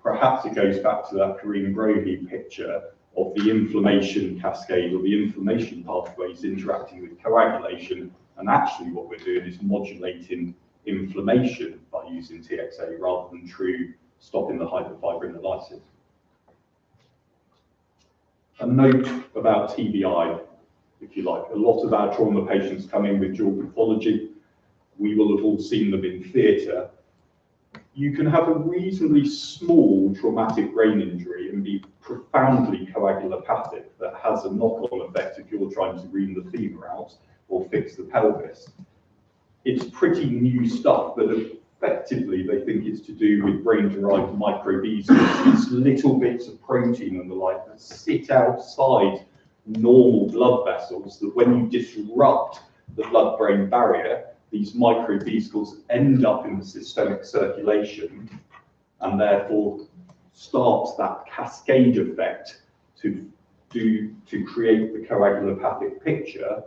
Perhaps it goes back to that Karim Brohy picture of the inflammation cascade or the inflammation pathways interacting with coagulation, and actually what we're doing is modulating inflammation by using TXA rather than true stopping the hyperfibrinolysis. A note about TBI, if you like. A lot of our trauma patients come in with dual pathology. We will have all seen them in theatre. You can have a reasonably small traumatic brain injury and be profoundly coagulopathic that has a knock-on effect if you're trying to ream the femur out or fix the pelvis. It's pretty new stuff, but effectively they think it's to do with brain-derived microvesicles, these little bits of protein and the like that sit outside normal blood vessels, that when you disrupt the blood-brain barrier, these microvesicles end up in the systemic circulation and therefore start that cascade effect to create the coagulopathic picture.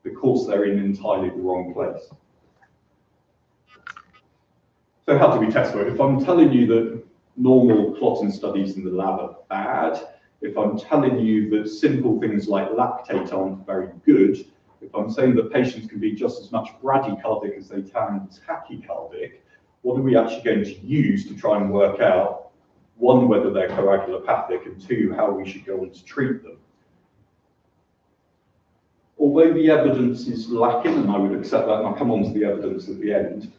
because they're in entirely the wrong place. So how do we test for it? If I'm telling you that normal clotting studies in the lab are bad, if I'm telling you that simple things like lactate aren't very good, if I'm saying that patients can be just as much bradycardic as they can tachycardic, what are we actually going to use to try and work out, one, whether they're coagulopathic, and two, how we should go on to treat them? Although the evidence is lacking, and I would accept that, and I'll come on to the evidence at the end,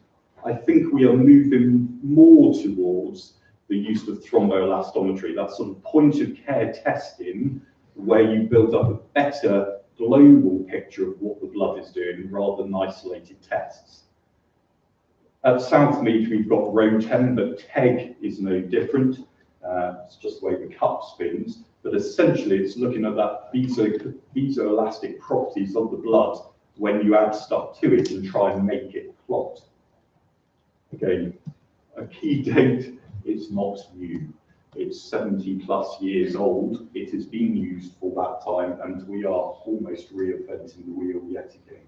I think we are moving more towards the use of thromboelastometry, that sort of point of care testing where you build up a better global picture of what the blood is doing rather than isolated tests. At Southmead, we've got ROTEM, but TEG is no different. It's just the way the cup spins. But essentially, it's looking at that visoelastic properties of the blood when you add stuff to it and try and make it clot. Again, a key date is not new. It's 70 plus years old. It has been used for that time, and we are almost reinventing the wheel yet again.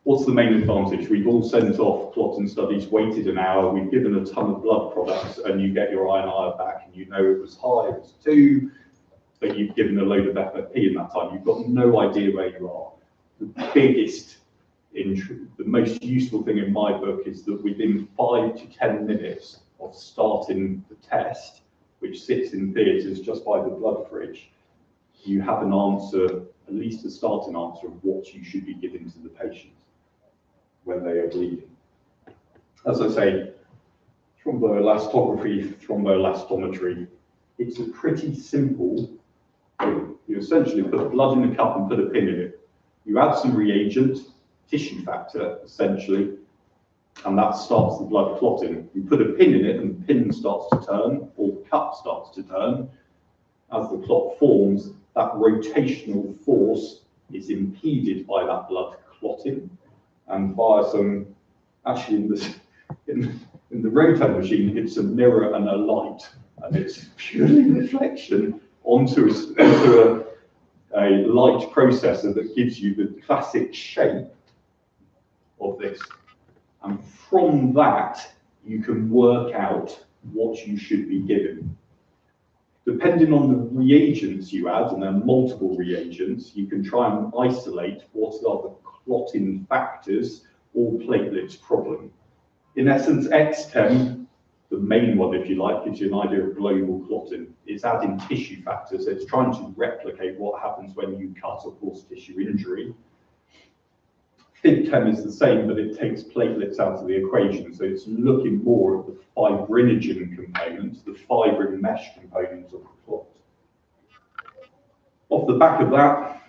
What's the main advantage? We've all sent off clotting studies, waited an hour, we've given a ton of blood products, and you get your INR back, and you know it was high, it was 2, but you've given a load of FFP in that time. You've got no idea where you are. The most useful thing in my book is that within 5 to 10 minutes of starting the test, which sits in theatres just by the blood fridge, you have an answer, at least a starting answer of what you should be giving to the patient when they are bleeding. As I say, thromboelastography, thromboelastometry, it's a pretty simple thing. You essentially put blood in a cup and put a pin in it. You add some reagent, tissue factor, essentially, and that starts the blood clotting. You put a pin in it and the pin starts to turn, or the cup starts to turn. As the clot forms, that rotational force is impeded by that blood clotting, and via some, actually in the ROTEM machine, it's a mirror and a light, and it's purely reflection onto a light processor that gives you the classic shape of this. And from that, you can work out what you should be given. Depending on the reagents you add, and there are multiple reagents, you can try and isolate what are the clotting factors or platelets problem. In essence, XTEM, the main one, if you like, gives you an idea of global clotting. It's adding tissue factors. It's trying to replicate what happens when you cut or cause tissue injury. FibChem is the same, but it takes platelets out of the equation. So it's looking more at the fibrinogen component, the fibrin mesh component of the clot. Off the back of that,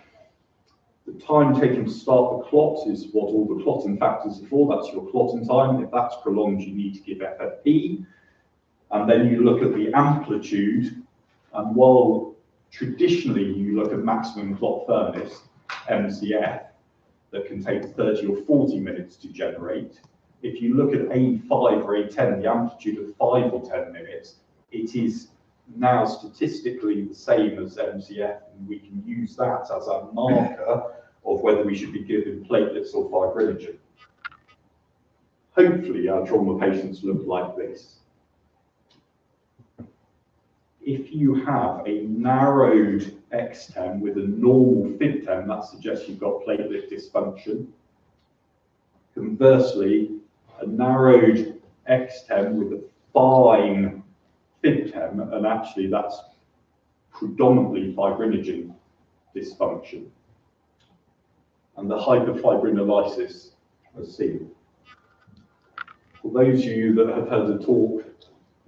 the time taken to start the clot is what all the clotting factors are for. That's your clotting time. If that's prolonged, you need to give FFP. And then you look at the amplitude. And while traditionally you look at maximum clot firmness, MCF, that can take 30 or 40 minutes to generate. If you look at A5 or A10, the amplitude of 5 or 10 minutes, it is now statistically the same as MCF, and we can use that as a marker of whether we should be giving platelets or fibrinogen. Hopefully our trauma patients look like this. If you have a narrowed XTEM with a normal FibTEM, that suggests you've got platelet dysfunction. Conversely, a narrowed XTEM with a fine FibTEM, and actually that's predominantly fibrinogen dysfunction. And the hyperfibrinolysis as seen. For those of you that have heard the talk,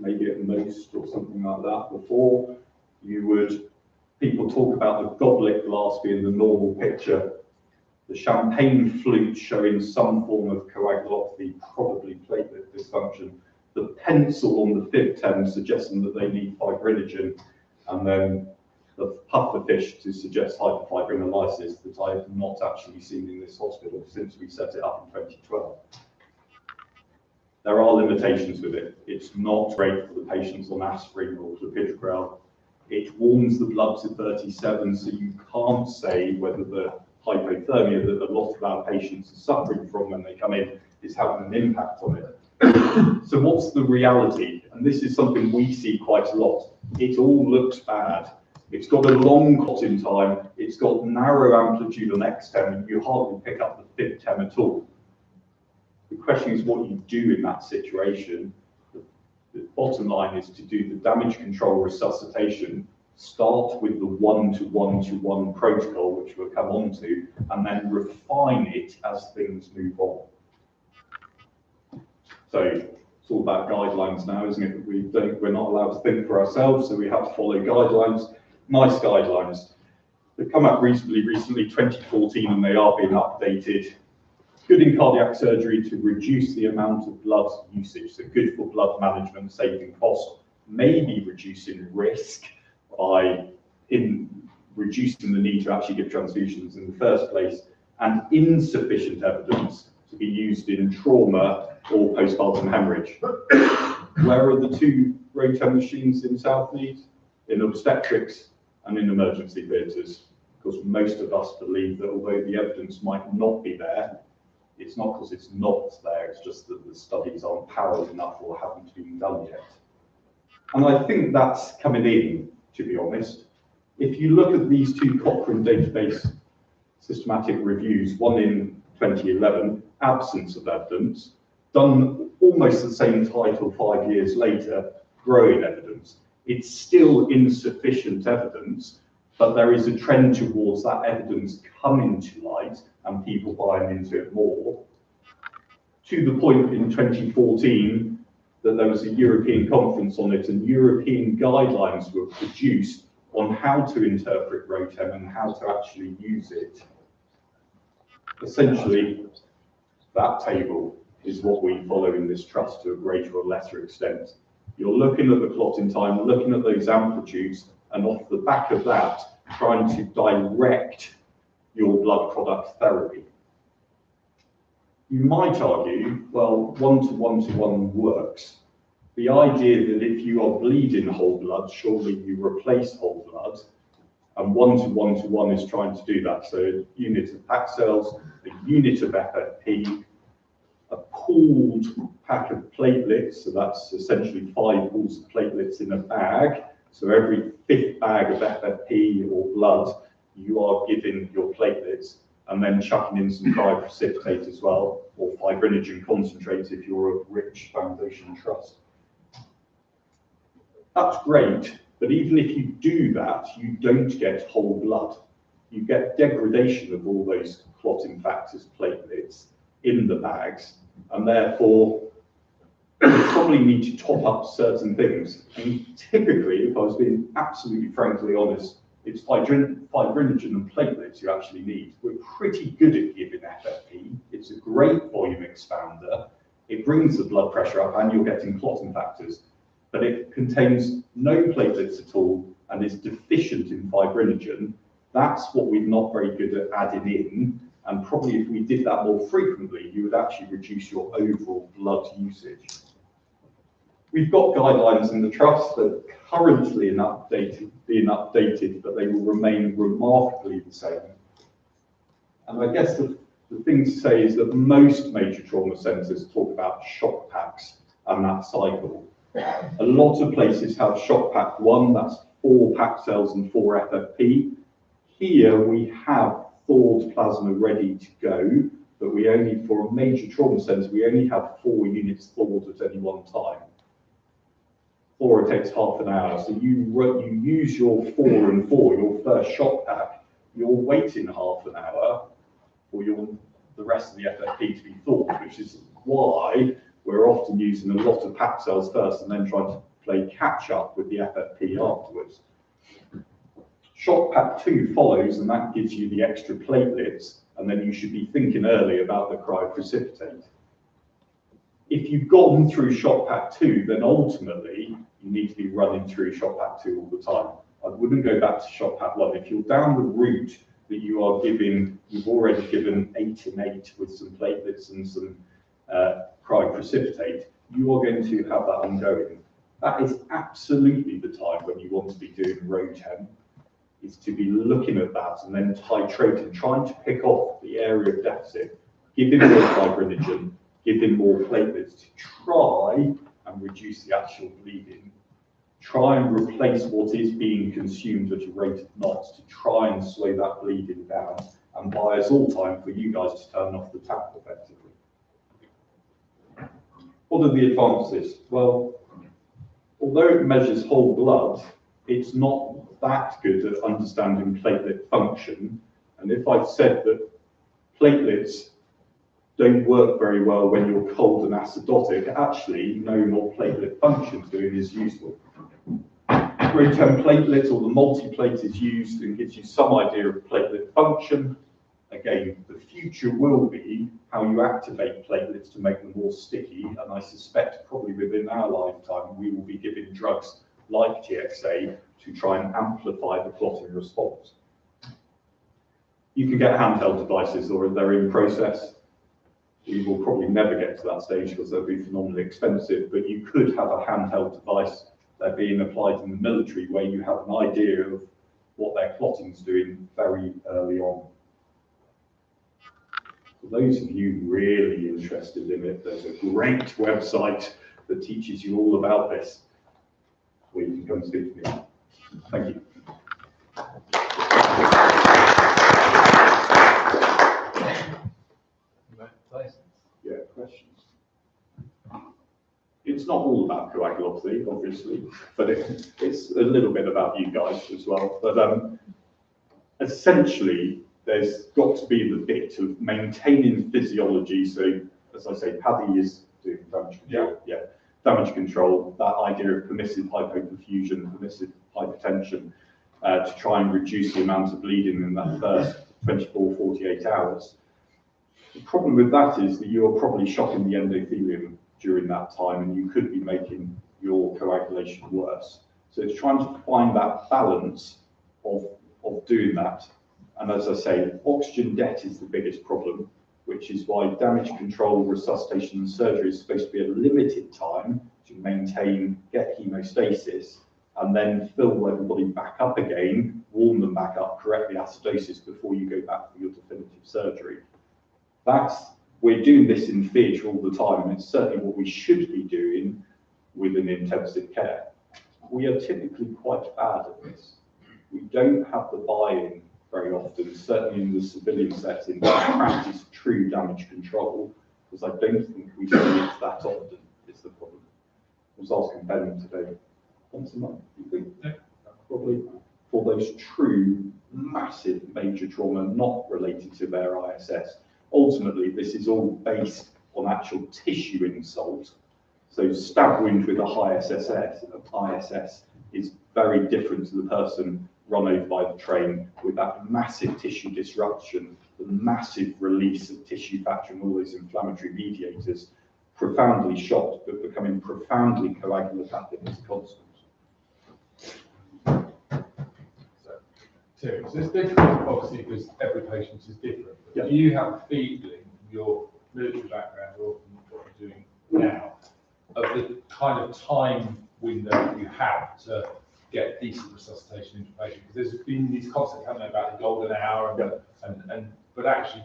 maybe at most or something like that before, people talk about the goblet glass being the normal picture, the champagne flute showing some form of coagulopathy, probably platelet dysfunction, the pencil on the FibTEM suggesting that they need fibrinogen, and then the pufferfish to suggest hyperfibrinolysis that I have not actually seen in this hospital since we set it up in 2012. There are limitations with it. It's not great for the patients on aspirin or clopidogrel. It warms the blood to 37, so you can't say whether the hypothermia that a lot of our patients are suffering from when they come in is having an impact on it. So what's the reality? And this is something we see quite a lot. It all looks bad. It's got a long clotting time. It's got narrow amplitude on XTEM, and you hardly pick up the fifth TEM at all. The question is what you do in that situation. The bottom line is to do the damage control resuscitation, start with the 1-to-1-to-1 protocol, which we'll come on to, and then refine it as things move on. So it's all about guidelines now, isn't it? We're not allowed to think for ourselves, so we have to follow guidelines, nice guidelines. They've come out reasonably recently, 2014, and they are being updated. Good in cardiac surgery to reduce the amount of blood usage, so good for blood management, saving cost, maybe reducing risk by reducing the need to actually give transfusions in the first place, and insufficient evidence to be used in trauma or postpartum hemorrhage. Where are the two ROTEM machines in Southmead? In obstetrics and in emergency theatres, because most of us believe that although the evidence might not be there, it's not because it's not there, it's just that the studies aren't powered enough or haven't been done yet. And I think that's coming in, to be honest. If you look at these two Cochrane database systematic reviews, one in 2011, absence of evidence, done almost the same title 5 years later, growing evidence. It's still insufficient evidence, but there is a trend towards that evidence coming to light and people buying into it more. To the point in 2014 that there was a European conference on it and European guidelines were produced on how to interpret ROTEM and how to actually use it. Essentially, that table is what we follow in this trust to a greater or lesser extent. You're looking at the clotting time, looking at those amplitudes, and off the back of that, trying to direct your blood product therapy. You might argue, well, 1-to-1-to-1 works. The idea that if you are bleeding whole blood, surely you replace whole blood, and 1-to-1-to-1 is trying to do that. So a unit of packed cells, a unit of FFP, a pooled pack of platelets, so that's essentially 5 pools of platelets in a bag. So every 5th bag of FFP or blood, you are giving your platelets, and then chucking in some cryoprecipitate as well, or fibrinogen concentrate if you're a rich foundation trust. That's great, but even if you do that, you don't get whole blood. You get degradation of all those clotting factors, platelets, in the bags, and therefore you probably need to top up certain things. And typically, if I was being absolutely frankly honest, it's fibrinogen and platelets you actually need. We're pretty good at giving FFP. It's a great volume expounder. It brings the blood pressure up and you're getting clotting factors, but it contains no platelets at all and is deficient in fibrinogen. That's what we're not very good at adding in. And probably if we did that more frequently, you would actually reduce your overall blood usage. We've got guidelines in the trust that are currently being updated, but they will remain remarkably the same. And I guess the thing to say is that most major trauma centres talk about shock packs and that cycle. A lot of places have shock pack 1, that's 4 packed cells and 4 FFP. Here we have thawed plasma ready to go, but we only, for a major trauma centre, we only have 4 units thawed at any one time. Or it takes half an hour. So you use your 4 and 4, your first shock pack, you're waiting half an hour for the rest of the FFP to be thawed, which is why we're often using a lot of packed cells first and then trying to play catch up with the FFP afterwards. Shock pack 2 follows, and that gives you the extra platelets, and then you should be thinking early about the cryoprecipitate. If you've gone through shock pack 2, then ultimately you need to be running through shock pack 2 all the time. I wouldn't go back to shock pack 1. If you're down the route that you are giving, you've already given 8 and 8 with some platelets and some cryoprecipitate, you are going to have that ongoing. That is absolutely the time when you want to be doing ROTEM. is to be looking at that and then titrating, trying to pick off the area of deficit, give him more fibrinogen, give him more platelets to try and reduce the actual bleeding, try and replace what is being consumed at a rate of knots to try and slow that bleeding down, and buy us all time for you guys to turn off the tap effectively. What are the advances? Well, although it measures whole blood, it's not that good at understanding platelet function. And if I said that platelets don't work very well when you're cold and acidotic, actually knowing what platelet function's doing is useful. Grade 10 platelet or the multiplate is used and gives you some idea of platelet function. Again, the future will be how you activate platelets to make them more sticky, and I suspect probably within our lifetime we will be giving drugs like TXA to try and amplify the clotting response. You can get handheld devices, or they're in process. We will probably never get to that stage because they'll be phenomenally expensive, but you could have a handheld device. They're being applied in the military where you have an idea of what their clotting's doing very early on. For those of you really interested in it, there's a great website that teaches you all about this, where you can come speak to me. Thank you. Yeah, questions? It's not all about coagulopathy, obviously, but it's a little bit about you guys as well. But essentially, there's got to be the bit of maintaining physiology. So, as I say, Paddy is doing damage control. Yeah, damage control, that idea of permissive hypoperfusion, permissive hypertension, to try and reduce the amount of bleeding in that first 24, 48 hours. The problem with that is that you're probably shocking the endothelium during that time, and you could be making your coagulation worse. So it's trying to find that balance of doing that. And as I say, oxygen debt is the biggest problem, which is why damage control, resuscitation and surgery is supposed to be a limited time to maintain, get hemostasis, and then fill everybody back up again, warm them back up, correct the acidosis before you go back for your definitive surgery. We're doing this in theatre all the time, and it's certainly what we should be doing within intensive care. We are typically quite bad at this. We don't have the buy-in very often, certainly in the civilian setting, to practice true damage control, because I don't think we see it that often, is the problem. I was asking Ben today, once a month, do you think? Yeah. Probably for those true, massive major trauma not related to their ISS. Ultimately, this is all based on actual tissue insult. So stab wound with a high ISS is very different to the person run over by the train with that massive tissue disruption, the massive release of tissue factor and all those inflammatory mediators, profoundly shocked, but becoming profoundly coagulopathic as a consequence. So it's difficult, obviously, because every patient is different. But do you have a feeling from your military background or from what you're doing now of the kind of time window you have to get decent resuscitation into patient? Because there's been these concepts, haven't there, about the golden hour, but actually,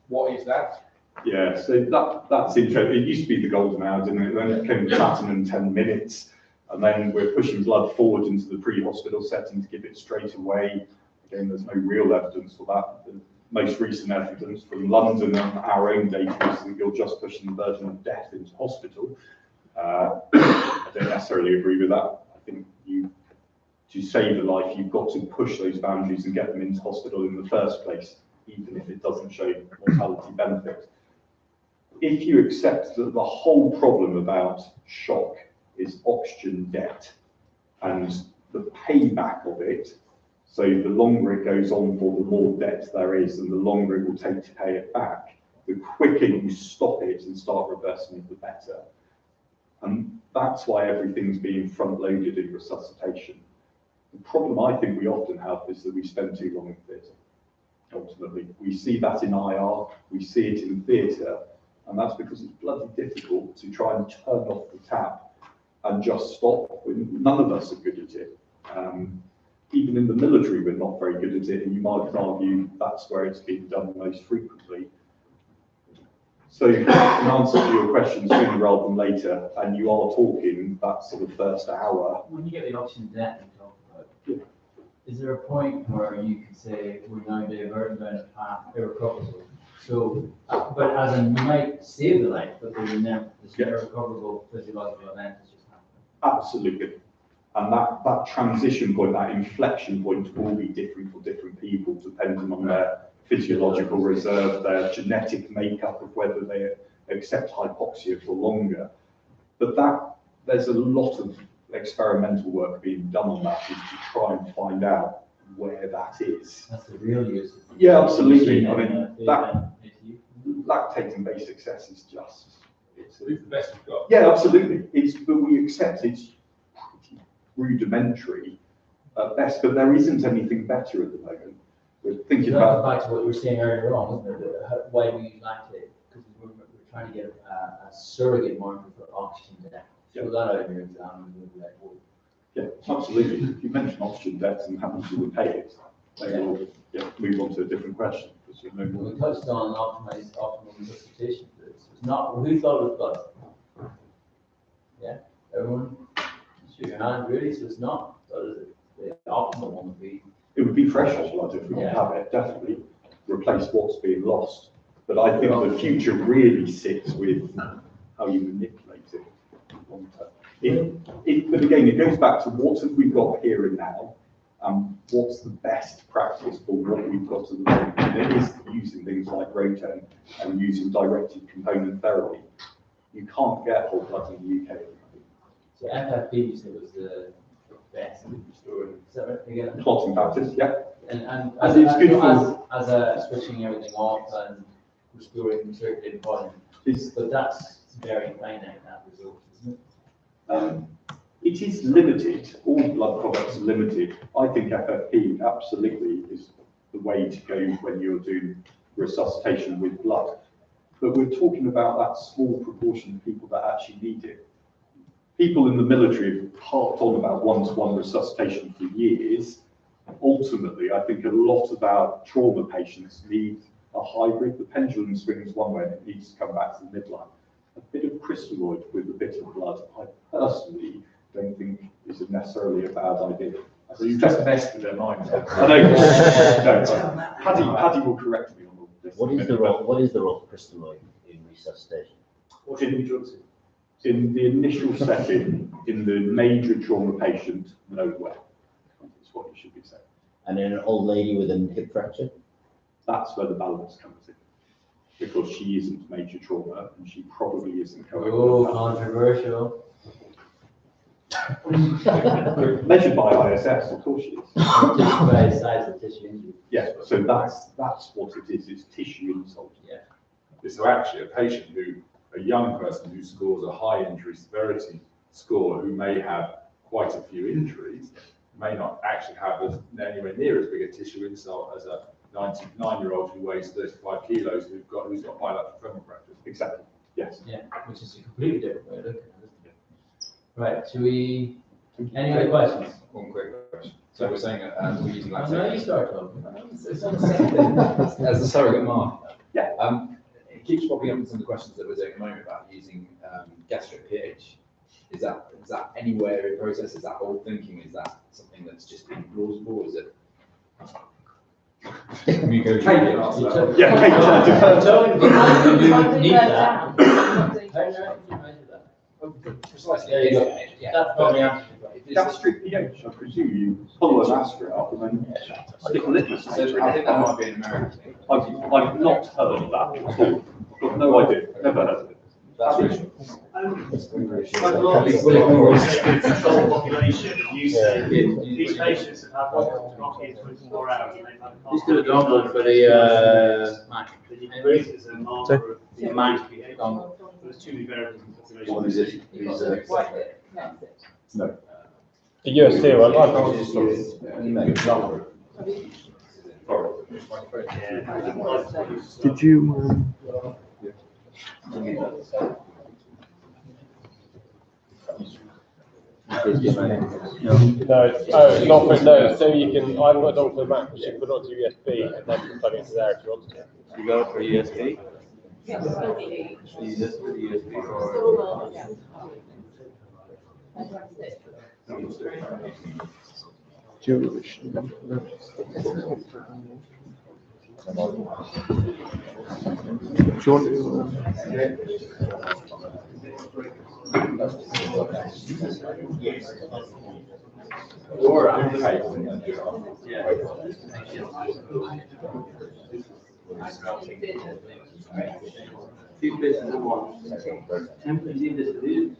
what is that? Yeah, so that's interesting. It used to be the golden hour, didn't it? Then it became the platinum 10 minutes, and then we're pushing blood forward into the pre-hospital setting to give it straight away. Again, there's no real evidence for that. The most recent evidence from London and our own data is that you're just pushing the burden of death into hospital. I don't necessarily agree with that. I think to save a life, you've got to push those boundaries and get them into hospital in the first place, even if it doesn't show mortality benefit. If you accept that the whole problem about shock is oxygen debt and the payback of it, so the longer it goes on for, the more debt there is, and the longer it will take to pay it back, the quicker you stop it and start reversing it, the better. And that's why everything's being front-loaded in resuscitation. The problem I think we often have is that we spend too long in theatre. Ultimately, we see that in IR, we see it in theatre, and that's because it's bloody difficult to try and turn off the tap and just stop. None of us are good at it. even in the military, we're not very good at it, and you might argue that's where it's been done most frequently. So in answer to your question, sooner rather than later, and you are talking that sort of first hour. When you get the option death you talk about, is there a point where you can say we're now diverting down a path irrecoverable? So, but as in you might save the life, but there's irrecoverable physiological event that's just happening. Absolutely. And that transition point, that inflection point will be different for different people, depending on their physiological reserve, their genetic makeup of whether they accept hypoxia for longer. But there's a lot of experimental work being done on that is to try and find out where that is. That's the real use. Yeah, absolutely. I mean, lactate-based success is just, it's the best we've got. Yeah, absolutely. But we accept it's pretty rudimentary at best, but there isn't anything better at the moment. We're thinking about back to what we were saying earlier on, isn't it? Why we use lactate, because we're trying to get a surrogate marker for oxygen debt. So that out of your exam, and we'll be like, well, yeah, absolutely. If you mention oxygen debts and how much you would pay it, they will move on to a different question. We touched on optimal resuscitation. It's not, who thought it was blood? Yeah, everyone? Shoot your hand, really, so it's not. So the optimal one would be. It would be fresh blood if we could have it, definitely replace what's being lost. But I think the future really sits with how you manipulate it. But again, it goes back to what have we got here and now, what's the best practice for what we've got at the moment. And it is using things like Roten and using directed component therapy. You can't get whole blood in the UK. So FFP, you said, was the best. Is that right? Again? Clotting factors, yeah. And it's good for as a switching everything off and restoring circulating volume. But that's very finite, that resource, isn't it? It is limited. All blood products are limited. I think FFP absolutely is the way to go when you're doing resuscitation with blood. But we're talking about that small proportion of people that actually need it. People in the military have harped on about one-to-one resuscitation for years. Ultimately, I think a lot of our trauma patients need a hybrid. The pendulum swings one way and it needs to come back to the midline. A bit of crystalloid with a bit of blood, I personally don't think is necessarily a bad idea. So you've just messed with their mind. I know. Paddy will correct me on all this. What is the role of crystalloid in resuscitation? In the initial setting, in the major trauma patient, nowhere. That's what you should be saying. And in an old lady with a hip fracture? That's where the balance comes in. Because she isn't major trauma and she probably isn't Oh, controversial. Measured by ISS, of course she is. By the size of tissue injury. Yeah, so that's what it is. It's tissue insult. Yeah. So actually, a patient a young person who scores a high injury severity score, who may have quite a few injuries, may not actually have anywhere near as big a tissue insult as a 99-year-old who weighs 35 kilos who's got bilateral femoral fractures. Exactly. Yes. Yeah, which is a completely different way of looking at it. Right, should we, any other questions? One quick question. So we're saying we're using lactate. No, you start talking. It's on the same thing. As a surrogate marker. Yeah. It keeps popping up in some of the questions that we're doing at the moment about using gastric pH. Is that anywhere in process? Is that old thinking? Is that something that's just been plausible? Or is it? Can you go Kate can answer that. Yeah, precisely. There you go. That's probably answer. Gastric pH, I presume you pull an astra up and then stick a litmus So paper in. I think that might be an American thing. I've not heard of that at all. I've got no idea. Never heard of it. That's reassuring. Control population, these patients have had one in 24 hours. He's got a dongle for the Mac. Is a marker of the Mac pH. dongle. There's too many variables in the population. What is it? No. The USD, Did you? oh, not for, no, so you can, I haven't got a dongle for the Mac, but you can put it onto USB and then plug it into there if you want to. You go for USB? Yes. Use this for USB or? Jewish. Two places at once. Temporary distributed.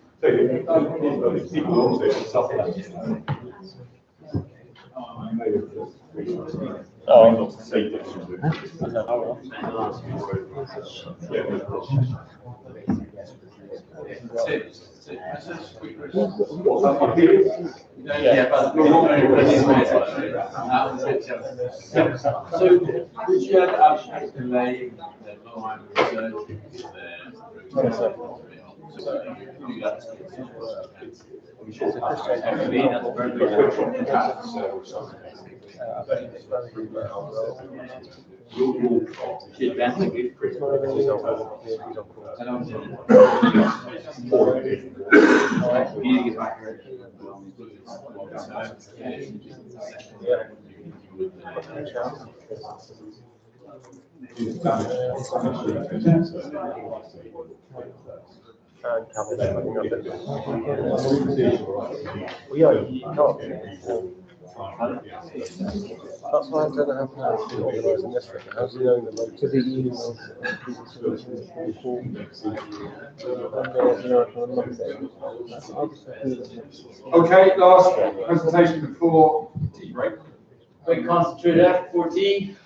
Yeah, but so would you ever actually delay the time surgery That's why I don't know how to organise this thing. How's he knowing the most? Because he uses Okay, last presentation before tea break. Quick concentrated after 14.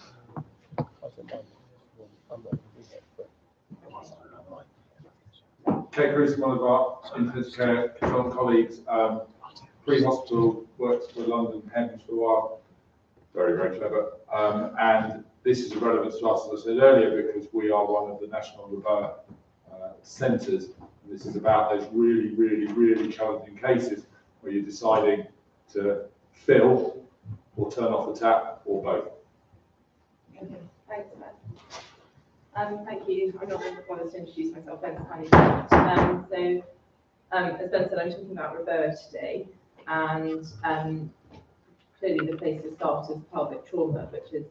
Kate Cruz, one of our intensive care consultant colleagues, pre-hospital, worked for London Hems for a while, very, very clever. And this is relevant to us, as I said earlier, because we are one of the national centres. This is about those really, really, really challenging cases where you're deciding to fill or turn off the tap or both. Okay, thanks, Matt. Thank you. I'm not going to bother to introduce myself. Thanks, Fanny. As Ben said, I'm talking about Roboa today, and clearly the place to start is pelvic trauma, which is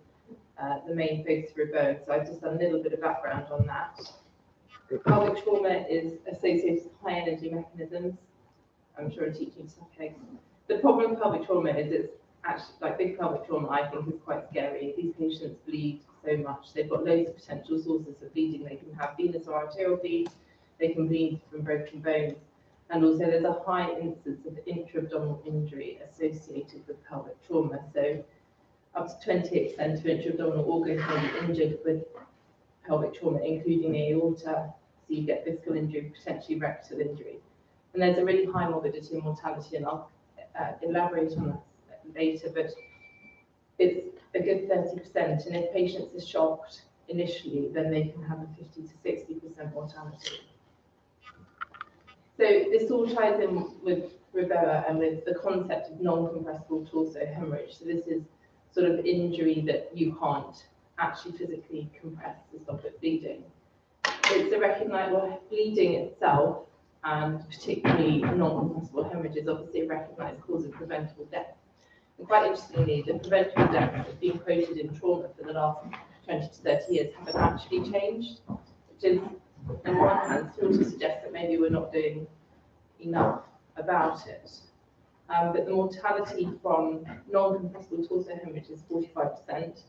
the main focus for Roboa. So I've just done a little bit of background on that. Pelvic trauma is associated with high energy mechanisms. I'm sure a teaching subject. The problem with pelvic trauma is it's actually, like big pelvic trauma, I think is quite scary. These patients bleed so much. They've got loads of potential sources of bleeding. They can have venous or arterial bleed. They can bleed from broken bones. And also there's a high incidence of intra-abdominal injury associated with pelvic trauma. So up to 28% of intra-abdominal organs may be injured with pelvic trauma, including aorta. So you get visceral injury, potentially rectal injury. And there's a really high morbidity and mortality, and I'll elaborate on that later, but it's a good 30%. And if patients are shocked initially, then they can have a 50 to 60% mortality. So this all ties in with Roboa and with the concept of non-compressible torso hemorrhage. So this is sort of injury that you can't actually physically compress to stop it bleeding. It's a recognized, well, bleeding itself, and particularly non-compressible hemorrhage, is obviously a recognized cause of preventable death. And quite interestingly, the preventable deaths that have been quoted in trauma for the last 20 to 30 years haven't actually changed, which is, on one hand, sort of suggests that maybe we're not doing enough about it. But the mortality from non-compressible torso hemorrhage is 45%.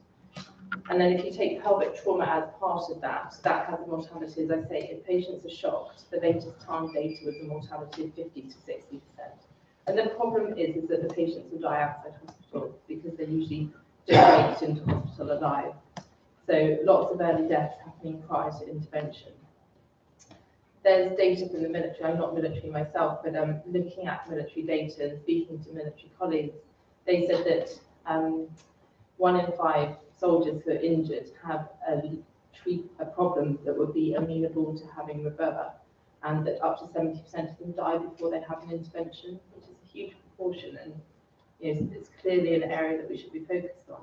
And then if you take pelvic trauma as part of that, that has a mortality, as I say, if patients are shocked, the latest time data was a mortality of 50 to 60%. And the problem is that the patients will die outside hospital because they usually don't make it into hospital alive. So lots of early deaths happening prior to intervention. There's data from the military. I'm not military myself, but looking at military data and speaking to military colleagues, they said that 1 in 5 soldiers who are injured have a problem that would be amenable to having Roboa, and that up to 70% of them die before they have an intervention, which is a huge proportion, and it's clearly an area that we should be focused on.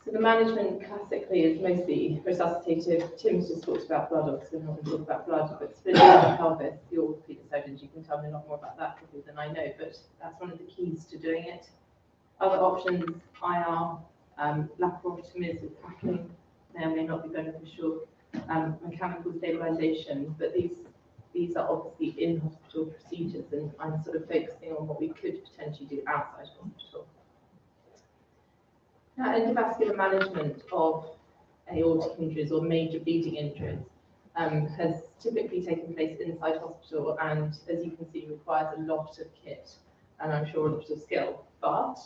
So the management classically is mostly resuscitative. Tim's just talked about blood, obviously we're not going to talk about blood, but spinning the pelvis, the orthopedic surgeons, you can tell me a lot more about that probably than I know, but that's one of the keys to doing it. Other options, IR, laparotomies with packing, may or may not be beneficial, mechanical stabilization, but these are obviously in-hospital procedures, and I'm sort of focusing on what we could potentially do outside hospital. Now, endovascular management of aortic injuries or major bleeding injuries has typically taken place inside hospital, and as you can see, requires a lot of kit and I'm sure a lot of skill, but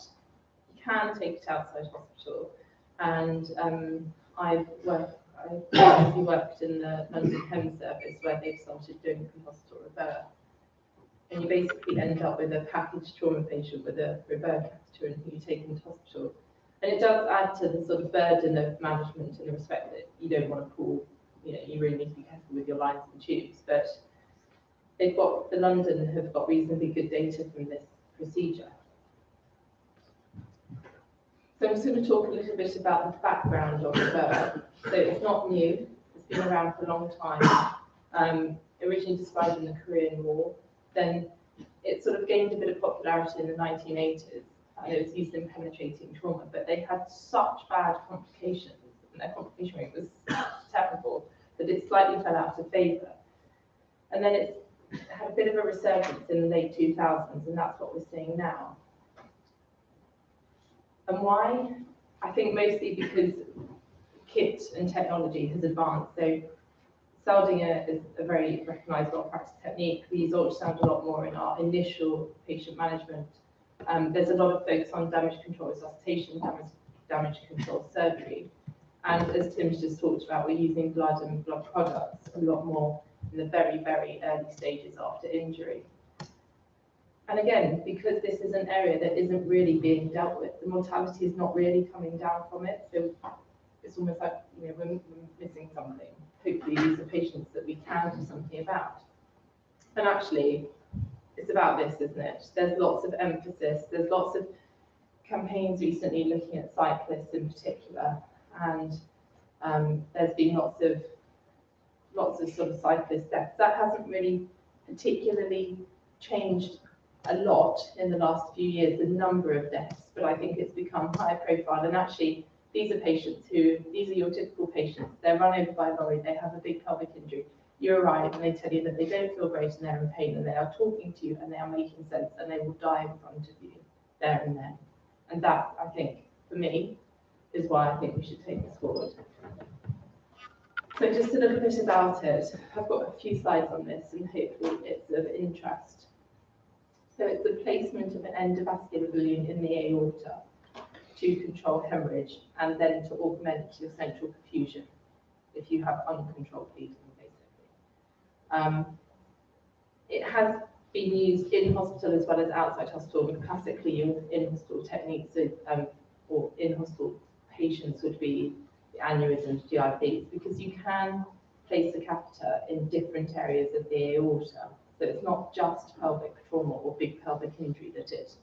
you can take it outside hospital. And I've obviously worked in the London Home Service where they've started doing pre-hospital refer. And you basically end up with a packaged trauma patient with a refer catheter and who you take into hospital. And it does add to the sort of burden of management in the respect that you don't want to pull, you really need to be careful with your lines and tubes. But the London have got reasonably good data from this procedure. So I'm just going to talk a little bit about the background of refer. So it's not new, it's been around for a long time. Originally described in the Korean War, then it sort of gained a bit of popularity in the 1980s. It was used in penetrating trauma, but they had such bad complications, and their complication rate was terrible, that it slightly fell out of favour. And then it had a bit of a resurgence in the late 2000s, and that's what we're seeing now. And why? I think mostly because kit and technology has advanced. So Saldinger is a very recognised well-practiced technique. We use ultrasound a lot more in our initial patient management. There's a lot of focus on damage control resuscitation, damage control surgery. And as Tim's just talked about, we're using blood and blood products a lot more in the very, very early stages after injury. And again, because this is an area that isn't really being dealt with, the mortality is not really coming down from it. So it's almost like we're missing something. Hopefully these are patients that we can do something about. And actually, it's about this, isn't it? There's lots of emphasis. There's lots of campaigns recently looking at cyclists in particular, and there's been lots of sort of cyclist deaths. That hasn't really particularly changed a lot in the last few years, the number of deaths, but I think it's become higher profile. And actually, these are your typical patients. They're run over by a lorry, they have a big pelvic injury. You arrive and they tell you that they don't feel great and they're in pain, and they are talking to you and they are making sense, and they will die in front of you there and then. And that, I think, for me, is why I think we should take this forward. So just a little bit about it. I've got a few slides on this and hopefully it's of interest. So it's the placement of an endovascular balloon in the aorta to control hemorrhage and then to augment your central perfusion if you have uncontrolled bleeding. It has been used in hospital as well as outside hospital, but classically in-hospital techniques or in-hospital patients would be the aneurysms, GIPs, because you can place the catheter in different areas of the aorta. So it's not just pelvic trauma or big pelvic injury that it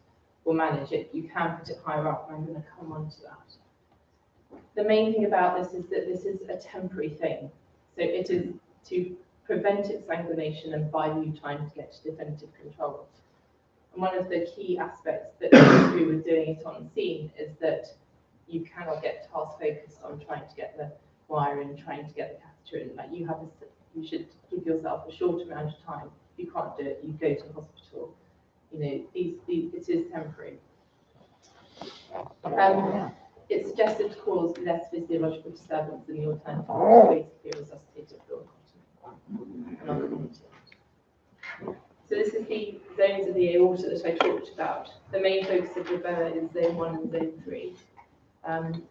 will manage it. You can put it higher up, and I'm going to come on to that. The main thing about this is that this is a temporary thing. So it is to prevent its sanguination and buy you time to get to definitive control. And one of the key aspects that goes through with doing it on scene is that you cannot get task focused on trying to get the wire in, trying to get the catheter in. Like you should give yourself a short amount of time. If you can't do it, you go to hospital. It is temporary. It's suggested to cause less physiological disturbance than the alternative, which is basically resuscitative fluid. So this is the zones of the aorta that I talked about. The main focus of refer is zone 1 and zone 3.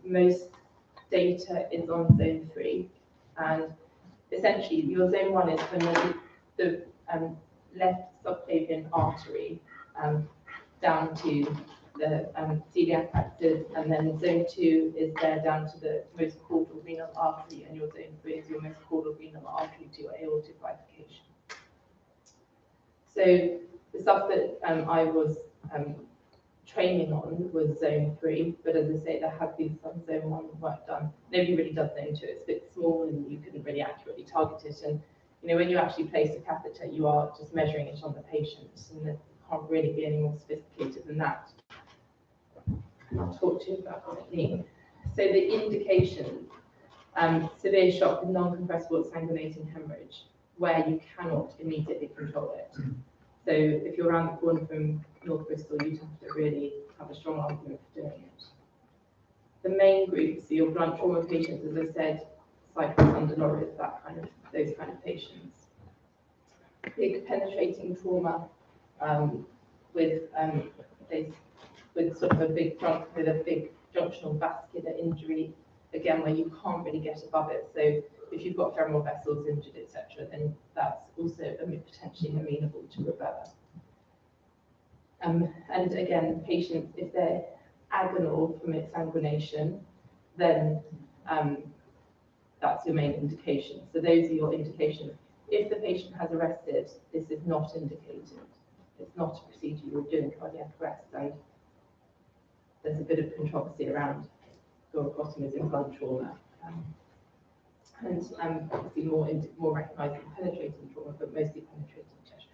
Most data is on zone 3, and essentially your zone 1 is from the left subclavian artery down to the celiac axis, and then zone 2 is there down to the most caudal renal artery, and your zone 3 is your most caudal renal artery to your aortic bifurcation. So The stuff that I was training on was zone 3, but as I say, there has been some zone 1 work done. Nobody really does zone 2, it's a bit small and you couldn't really accurately target it. And you know, when you actually place a catheter, you are just measuring it on the patient, and it can't really be any more sophisticated than that. I'll talk to you about what I mean. So the indications, severe shock with non-compressible sanguinating hemorrhage, where you cannot immediately control it. So if you're around the corner from North Bristol, you'd have to really have a strong argument for doing it. The main groups are your blunt trauma patients, as I said, cyclists under lorries, those kind of patients. Big penetrating trauma with sort of a big junctional vascular injury, again where you can't really get above it. So if you've got femoral vessels injured, etc., then that's also potentially amenable to refer. And again, patients, if they're agonal from exsanguination, then that's your main indication. So those are your indications. If the patient has arrested, this is not indicated. It's not a procedure you're doing cardiac arrest, and there's a bit of controversy around thoracotomies in blunt trauma. And obviously more recognised in penetrating trauma, but mostly penetrating chest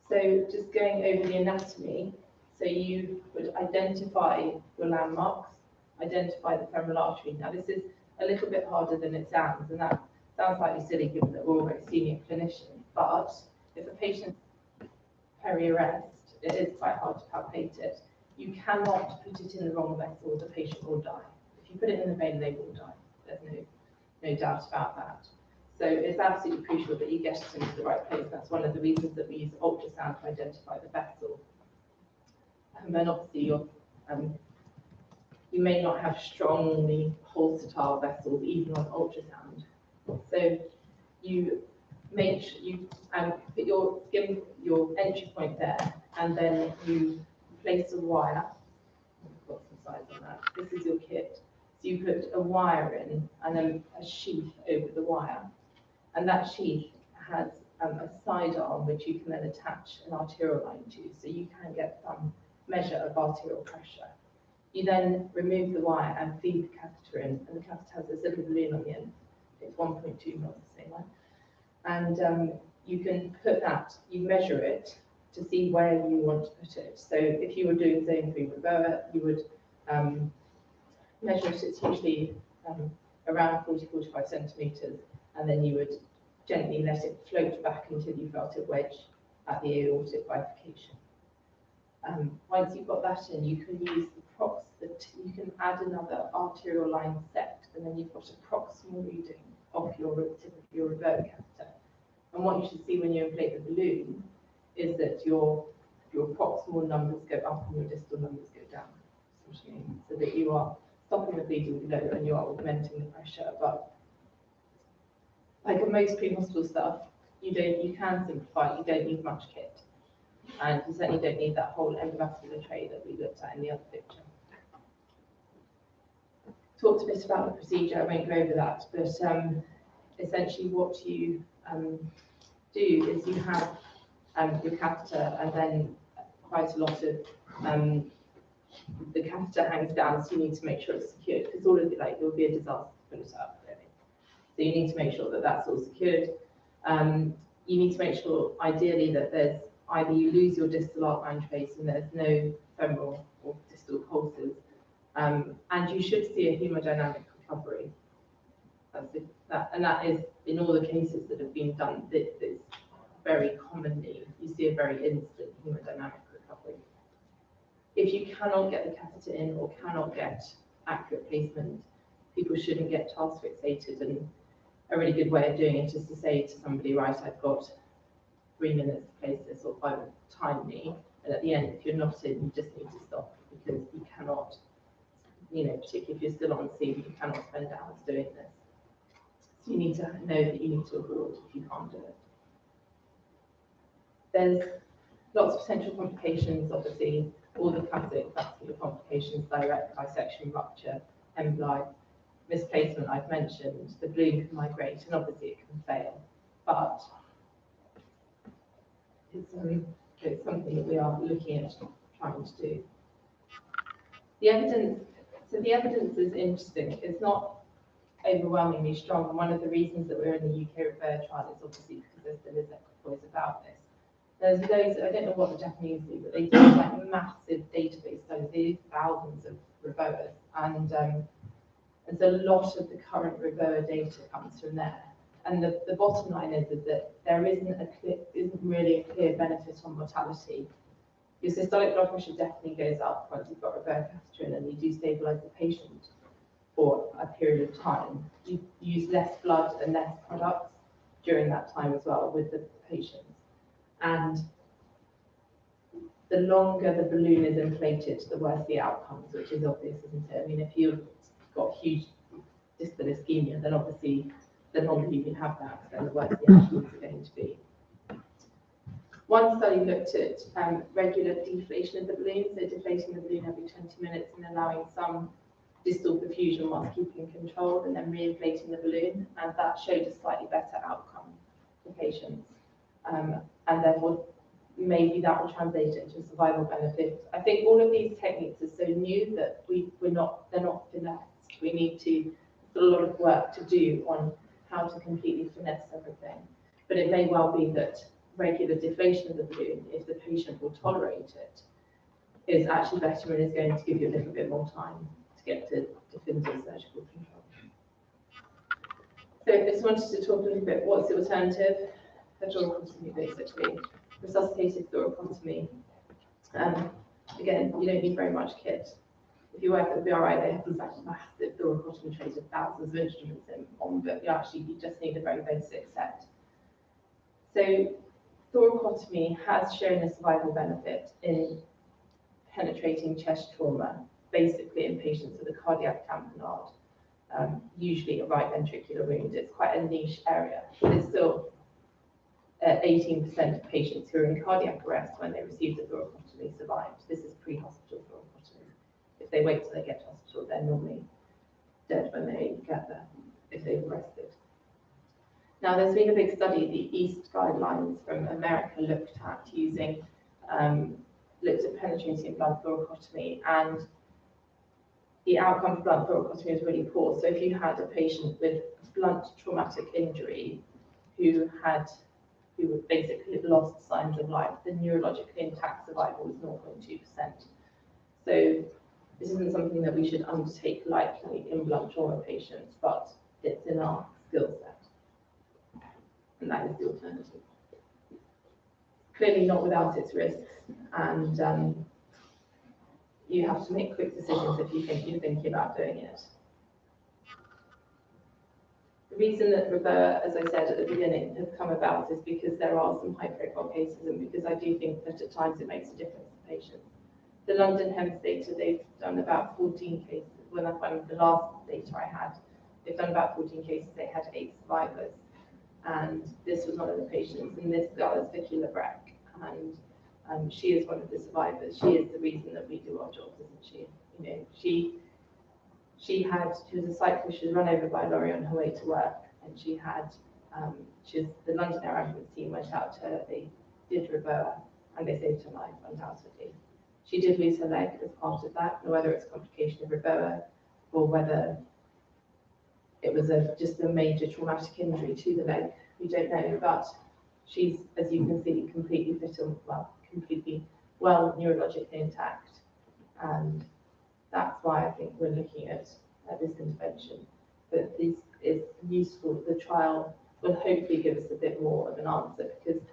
trauma. So just going over the anatomy, so you would identify your landmarks, identify the femoral artery. Now this is a little bit harder than it sounds, and that sounds slightly silly given that we're all very senior clinicians, but if a patient's peri-arrest, it is quite hard to palpate it. You cannot put it in the wrong vessel, the patient will die. If you put it in the vein, they will die. There's no doubt about that. So it's absolutely crucial that you get it into the right place. That's one of the reasons that we use ultrasound to identify the vessel. And then obviously you may not have strongly pulsatile vessels even on ultrasound. So you make sure you put your entry point there, and then you place a wire. I've got some size on that. This is your kit. So you put a wire in and then a sheath over the wire, and that sheath has a sidearm which you can then attach an arterial line to, so you can get some measure of arterial pressure. You then remove the wire and feed the catheter in, and the catheter has this little balloon on the end. It's 1.2 mil, the same one. And you can put that, you measure it to see where you want to put it. So if you were doing zone 3 reverber, you would measure it. It's usually around 40-45 centimetres, and then you would gently let it float back until you felt it wedge at the aortic bifurcation. Once you've got that in, you can use the prox, you can add another arterial line set, and then you've got a proximal reading of your tip of your reverber catheter. And what you should see when you inflate the balloon is that your proximal numbers go up and your distal numbers go down, so that you are stopping the bleeding below and you are augmenting the pressure. But like most pre-hospital stuff, you can simplify. You don't need much kit, and you certainly don't need that whole endovascular tray that we looked at in the other picture. Talked a bit about the procedure. I won't go over that, but essentially what you do is you have your catheter, and then quite a lot of the catheter hangs down, so you need to make sure it's secured, because all of it, it will be a disaster to pull it up, really. So you need to make sure that that's all secured. You need to make sure, ideally, that there's either you lose your distal arc-line trace and there's no femoral or distal pulses, and you should see a hemodynamic recovery. And that is, in all the cases that have been done, this very commonly, you see a very instant hemodynamic recovery. If you cannot get the catheter in or cannot get accurate placement, people shouldn't get task fixated, and a really good way of doing it is to say to somebody, right, I've got 3 minutes to place this, or 5 minutes to time me, and at the end, if you're not in, you just need to stop, because you cannot, particularly if you're still on scene, you cannot spend hours doing this. So you need to know that you need to abort if you can't do it. There's lots of potential complications, obviously, all the classic vascular complications, direct dissection, rupture, emboli, misplacement I've mentioned, the balloon can migrate, and obviously it can fail. But it's something that we are looking at trying to do. The evidence is interesting. It's not overwhelmingly strong. And one of the reasons that we're in the UK refer trial is obviously because there still is equipoise about this. There's loads, I don't know what the Japanese do, but they do like massive database studies. They do thousands of reverse, and so a lot of the current reverse data comes from there. And the bottom line is that there isn't really a clear benefit on mortality. Your systolic blood pressure definitely goes up once you've got reverse catheter in, and you do stabilise the patient for a period of time. You use less blood and less products during that time as well with the patients. And the longer the balloon is inflated, the worse the outcomes, which is obvious, isn't it? I mean, if you've got huge distal ischemia, then obviously the longer you can have that, then the worse the outcomes are going to be. One study looked at regular deflation of the balloon, so deflating the balloon every 20 minutes and allowing some distal perfusion whilst keeping control, and then re-inflating the balloon, and that showed a slightly better outcome for patients. And therefore, maybe that will translate into a survival benefit. I think all of these techniques are so new that they're not finessed. We need to put a lot of work to do on how to completely finesse everything. But it may well be that regular deflation of the balloon, if the patient will tolerate it, is actually better and is going to give you a little bit more time to get to definitive surgical control. So I just wanted to talk a little bit, what's the alternative? A thoracotomy, basically. Resuscitated thoracotomy. Again, you don't need very much kit. If you work at the BRI, they have these like massive thoracotomy trays with thousands of instruments on, but you just need a very basic set. So thoracotomy has shown a survival benefit in penetrating chest trauma, basically in patients with a cardiac tamponade, usually a right ventricular wound. It's quite a niche area, but it's still 18% of patients who are in cardiac arrest when they receive the thoracotomy survived. This is pre-hospital thoracotomy. If they wait till they get to hospital, they're normally dead when they get there, if they've arrested. Now, there's been a big study, the EAST guidelines from America looked at penetrating blunt thoracotomy, and the outcome for blunt thoracotomy was really poor. So if you had a patient with blunt traumatic injury who basically lost signs of life, the neurologically intact survival was 0.2%. So this isn't something that we should undertake lightly in blunt trauma patients, but it's in our skill set. And that is the alternative. Clearly not without its risks, and you have to make quick decisions if you're thinking about doing it. The reason that REVER, as I said at the beginning, has come about is because there are some high-profile cases, and because I do think that at times it makes a difference to patients. The London HEMS data, they've done about 14 cases. When I found the last data I had, they've done about 14 cases. They had 8 survivors, and this was one of the patients. And this girl is Vicky Lebrecq, and she is one of the survivors. She is the reason that we do our jobs, isn't she? You know, she was a cyclist. She was run over by a lorry on her way to work, and the London Air Ambulance team went out to her. They did REVER, and they saved her life, undoubtedly. She did lose her leg as part of that, and whether it's a complication of REVER or whether it was just a major traumatic injury to the leg, we don't know. But she's, as you can see, completely well neurologically intact, and that's why I think we're looking at this intervention. But this is useful. The trial will hopefully give us a bit more of an answer, because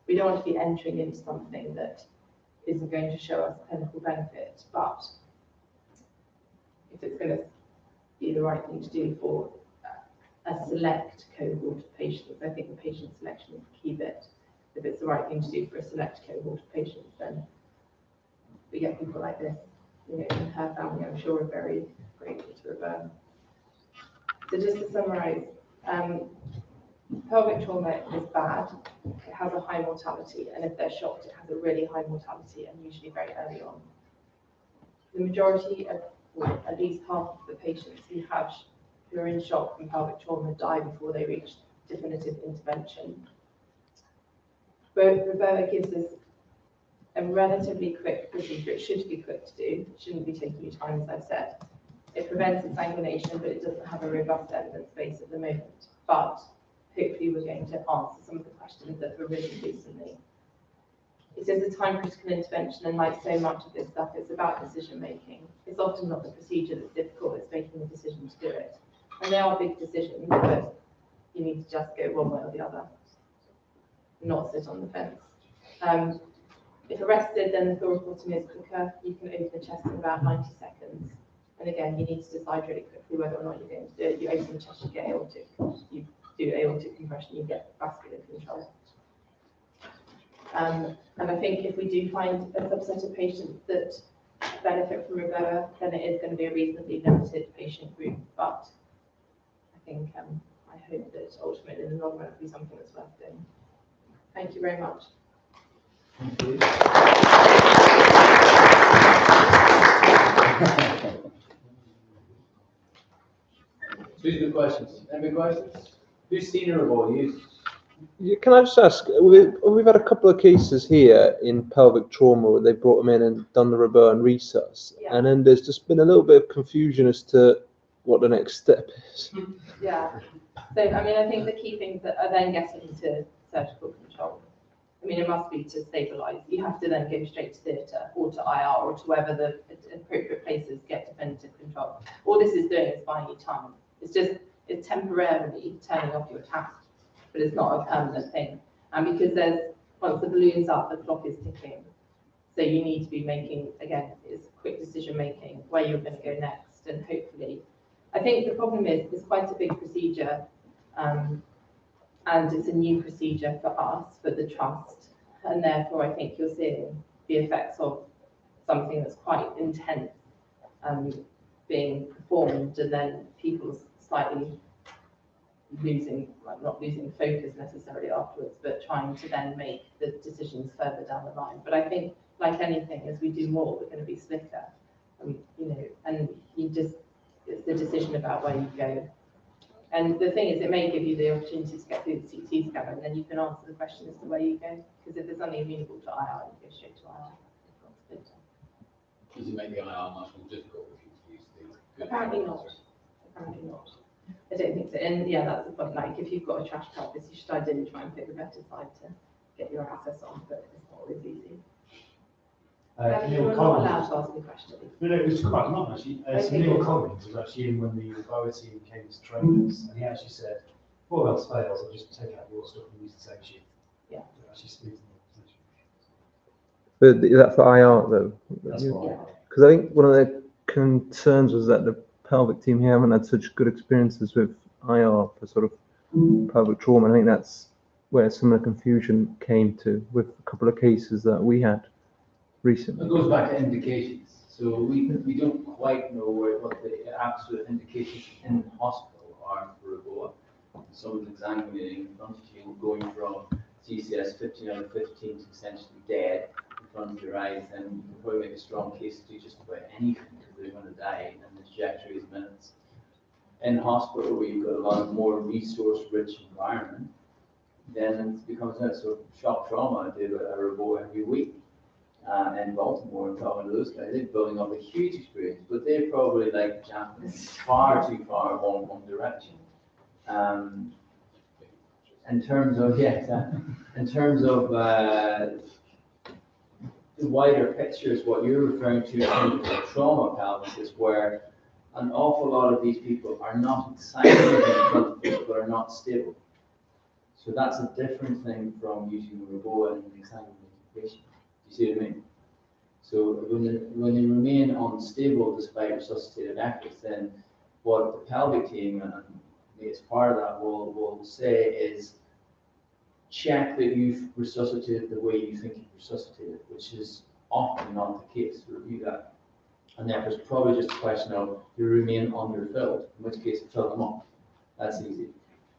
we don't want to be entering into something that isn't going to show us clinical benefit. But if it's going to be the right thing to do for a select cohort of patients, I think the patient selection is the key bit. If it's the right thing to do for a select cohort of patients, then we get people like this. You know, and her family, I'm sure, are very grateful to REVER. So just to summarise, pelvic trauma is bad. It has a high mortality, and if they're shocked, it has a really high mortality, and usually very early on. The majority of, or at least half of the patients who are in shock from pelvic trauma die before they reach definitive intervention. Roboa gives us a relatively quick procedure. It should be quick to do. It shouldn't be taking you time, as I've said. It prevents exsanguination, but it doesn't have a robust evidence base at the moment. But hopefully we're going to answer some of the questions that were raised recently. It is a time-critical intervention, and like so much of this stuff, it's about decision-making. It's often not the procedure that's difficult, it's making the decision to do it. And they are big decisions, but you need to just go one way or the other, not sit on the fence. If arrested, then the thoracotomy is quicker. You can open the chest in about 90 seconds. And again, you need to decide really quickly whether or not you're going to do it. You open the chest, you get aortic. You do aortic compression, you get vascular control. And I think if we do find a subset of patients that benefit from Roboa, then it is going to be a reasonably limited patient group. But I think I hope that ultimately in the long run it'll be something that's worth doing. Thank you very much. Thank you. These are the questions. Any questions? Who's seen a Roboa used? Yeah, can I just ask, we've had a couple of cases here in pelvic trauma where they brought them in and done the Roboa and resus, and then there's just been a little bit of confusion as to what the next step is. Yeah. So, I mean, I think the key things that are then getting to surgical control. I mean, it must be to stabilise. You have to then go straight to theatre or to IR or to wherever the appropriate places get definitive control. All this is doing is buying you time. It's temporarily turning off your task, but it's not a permanent thing. And because once the balloon's up, the clock is ticking. So you need to be making, again, it's quick decision making, where you're going to go next. And hopefully, I think the problem is it's quite a big procedure, and it's a new procedure for us, for the trust. And therefore, I think you're seeing the effects of something that's quite intense being performed, and then people slightly losing, like not losing focus necessarily afterwards, but trying to then make the decisions further down the line. But I think, like anything, as we do more, we're going to be slicker, and it's the decision about where you go. And the thing is, it may give you the opportunity to get through the CT scanner, and then you can answer the question as to where you go. Because if there's something amenable to IR, you go straight to IR. Does it make the IR much more difficult if you use these? Apparently not. Apparently not. I don't think so. And yeah, that's the point. Like, if you've got a trash pelvis, you should ideally try and pick the better side to get your access on, but it's not always easy. You're not allowed to ask me questions. No, it was quite long actually. So Neil Collins was actually in when the Roboa team came to train us, and he actually said, "What else fails? I'll just take out your stuff and use the same sheet." Yeah. Actually speeds But is that for IR though? That's right. Because I think one of the concerns was that the pelvic team here haven't had such good experiences with IR for sort of pelvic trauma. And I think that's where some of the confusion came to with a couple of cases that we had recently. It goes back to indications. So we don't quite know what the absolute indications in hospital are for Roboa. Someone's exsanguinating in front of you, going from CCS 15 out of 15 to essentially dead in front of your eyes, then you can probably make a strong case to do just about anything because they're going to die and the trajectory is minutes. In hospital, where you've got a lot of more resource-rich environment, then it becomes that sort of shock trauma. I do a Roboa every week. In Baltimore, and talking to those guys, they're building up a huge experience, but they're probably like jumping far too far one direction. In terms of the wider picture is what you're referring to in terms of trauma pelvis, is where an awful lot of these people are not exsanguinating but are not stable. So that's a different thing from using a Roboa in an exsanguinating patient. You see what I mean? So when they remain unstable despite resuscitated efforts, then what the pelvic team, and as part of that, will say is check that you've resuscitated the way you think you've resuscitated, which is often not the case. Review that. And therefore it's probably just a question of you remain underfilled, in which case fill them up. That's easy.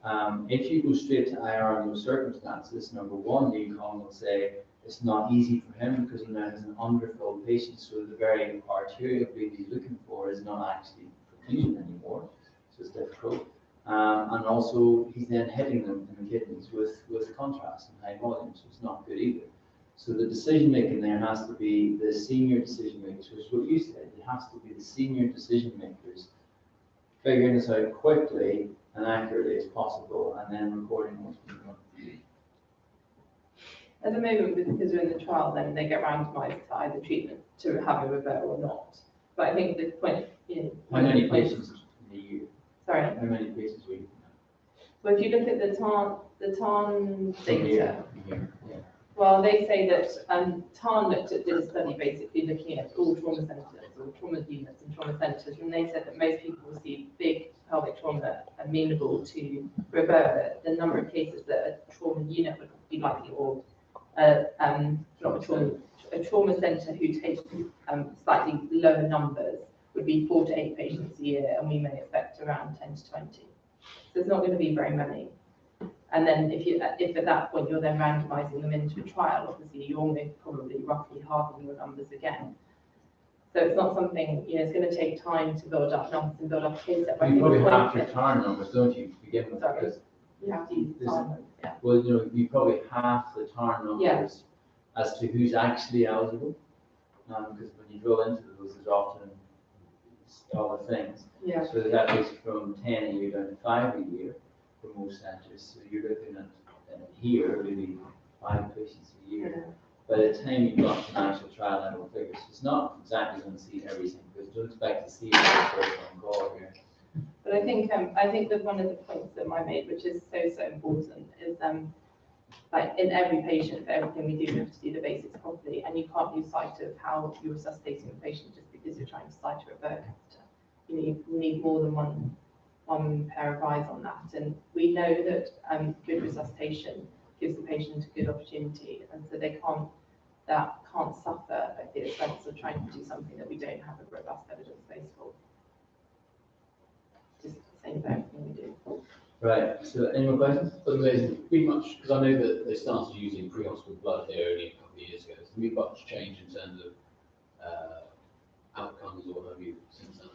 If you go straight to IR in those circumstances, number one, the econ will say it's not easy for him because he now has an underfilled patient, so the very arterial bleed he's looking for is not actually perfusion anymore, so it's difficult. And also, he's then hitting them in the kidneys with contrast and high volume, so it's not good either. So the decision making there has to be the senior decision makers, which is what you said. It has to be the senior decision makers figuring this out quickly and accurately as possible, and then recording what's being done. At the moment, because we're in the trial, then they get randomised to either treatment to have a refer or not. But I think the point, How many patients in a year? Sorry. How many patients were you? Well, if you look at the TARN data, Yeah. well, they say that TARN did a study basically looking at all trauma centres, or trauma units and trauma centres, and they said that most people receive big pelvic trauma amenable to revert. The number of cases that a trauma unit would be likely, or not a trauma centre who takes slightly lower numbers would be 4 to 8 patients a year, and we may expect around 10 to 20. So it's not going to be very many. And then if at that point you're then randomising them into a trial, obviously you're almost probably roughly halving your numbers again. So it's not something, it's going to take time to build up numbers and build up case set. You probably have your TARN numbers, don't you, to begin with? Sorry, you have to use TARN numbers, yeah. Well, you probably have the TARN numbers as to who's actually eligible. Because when you drill into those, there's often other things. Yeah. So that is from 10 a year down to 5 a year for most centres. So you're looking at here maybe 5 patients a year. By the time you've got to an actual trial level figures, it's not exactly going to see everything, because don't expect to see it on call here. But I think that one of the points that I made, which is so important, is like in every patient, for everything we do, we have to do the basics properly, and you can't lose sight of how you're resuscitating the patient just because you're trying to decide to revert catheter. You need more than one pair of eyes on that, and we know that good resuscitation gives the patient a good opportunity, and so they can't suffer at the expense of trying to do something that we don't have a robust evidence base for. Just the same for everything we do. Right, so any more questions? But there's been much, because I know that they started using pre-hospital blood here only a couple of years ago. Has there been much change in terms of outcomes, or have you since that?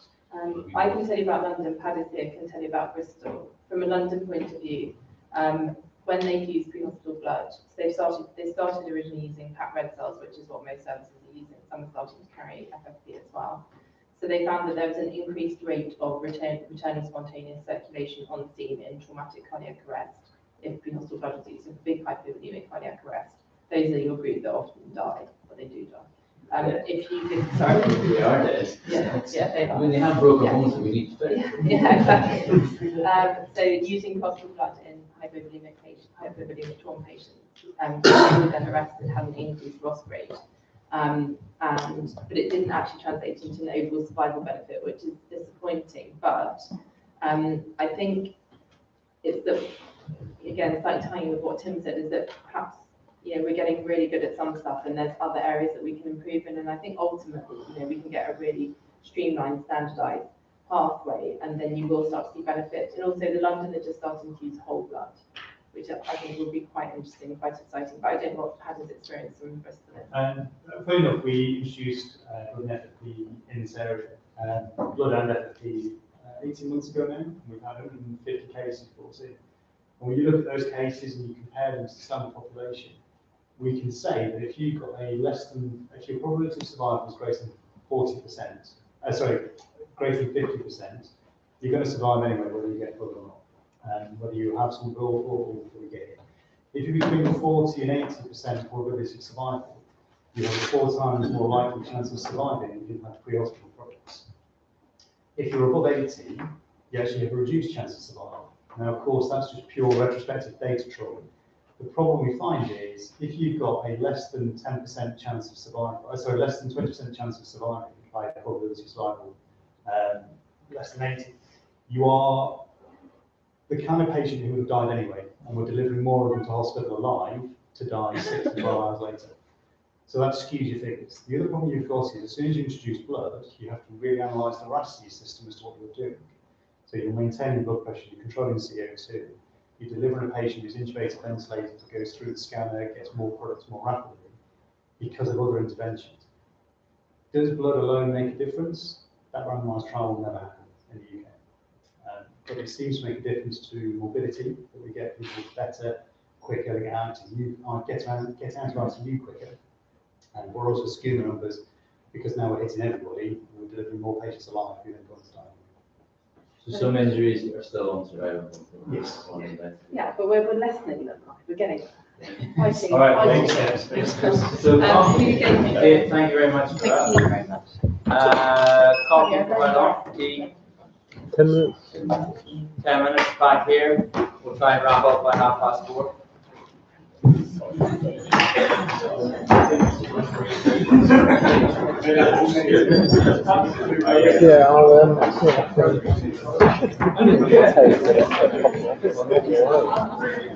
I can tell you about London, Paddy's here can tell you about Bristol. From a London point of view, when they've used pre-hospital blood, they started originally using PAP red cells, which is what most services are using. Some are starting to carry FFP as well. So they found that there was an increased rate of returning spontaneous circulation on scene in traumatic cardiac arrest if pre-hospital blood was used. So big hypovolemic cardiac arrest, those are your group that often die, but they do die. If you could, sorry. They are dead. Yeah, they are. I mean, they have broken bones that we need to fix. Yeah, exactly. So using hospital blood in hypovolemic trauma patients, who then arrested had an increased loss rate. But it didn't actually translate into an overall survival benefit, which is disappointing. But I think it's it's like tying with what Tim said, is that perhaps we're getting really good at some stuff, and there's other areas that we can improve in. And I think ultimately, we can get a really streamlined, standardised pathway, and then you will start to see benefits. And also, the London are just starting to use whole blood, which I think will be quite interesting and quite exciting. But I don't know what Paddy's experience from Bristol is. Funny enough, we introduced blood and FFP in this area, blood and FFP 18 months ago now, and we've had 150 cases brought in. And when you look at those cases and you compare them to the standard population, we can say that if you've got if your probability of survival is greater than 40%, greater than 50%, you're going to survive anyway, whether you get blood or not. Whether you have some blood or before you get it. If you're between 40 and 80% probability of survival, you have a 4 times more likely chance of surviving if you've had pre-hospital products. If you're above 80, you actually have a reduced chance of survival. Now, of course, that's just pure retrospective data trauma. The problem we find is if you've got a less than 10% chance of survival, less than 20% chance of surviving by probability of survival, less than 80, you are the kind of patient who would have died anyway, and we're delivering more of them to hospital alive to die 6 to 12 hours later. So that skews your figures. The other problem you've got is as soon as you introduce blood, you have to really analyse the rest of your system as to what you're doing. So you're maintaining blood pressure, you're controlling CO2, you're delivering a patient who's intubated, ventilated, that goes through the scanner, gets more products more rapidly because of other interventions. Does blood alone make a difference? That randomised trial will never happen in the UK. but it seems to make a difference to mobility, that we get people better, quicker, get out to you, get out of ICU quicker. And we're also skewing the numbers because now we're hitting everybody, and we're delivering more patients alive who then go on to die. So some injuries are still unsurvivable. Yes. Yeah, but we're lessening them, we're getting fighting. All right, fighting. makes sense. So, Communication. okay, thank you very much for that. Thank you very much. Coffee quite off, tea, 10 minutes. 10 minutes back here. We'll try and wrap up by 4:30. Yeah, I'll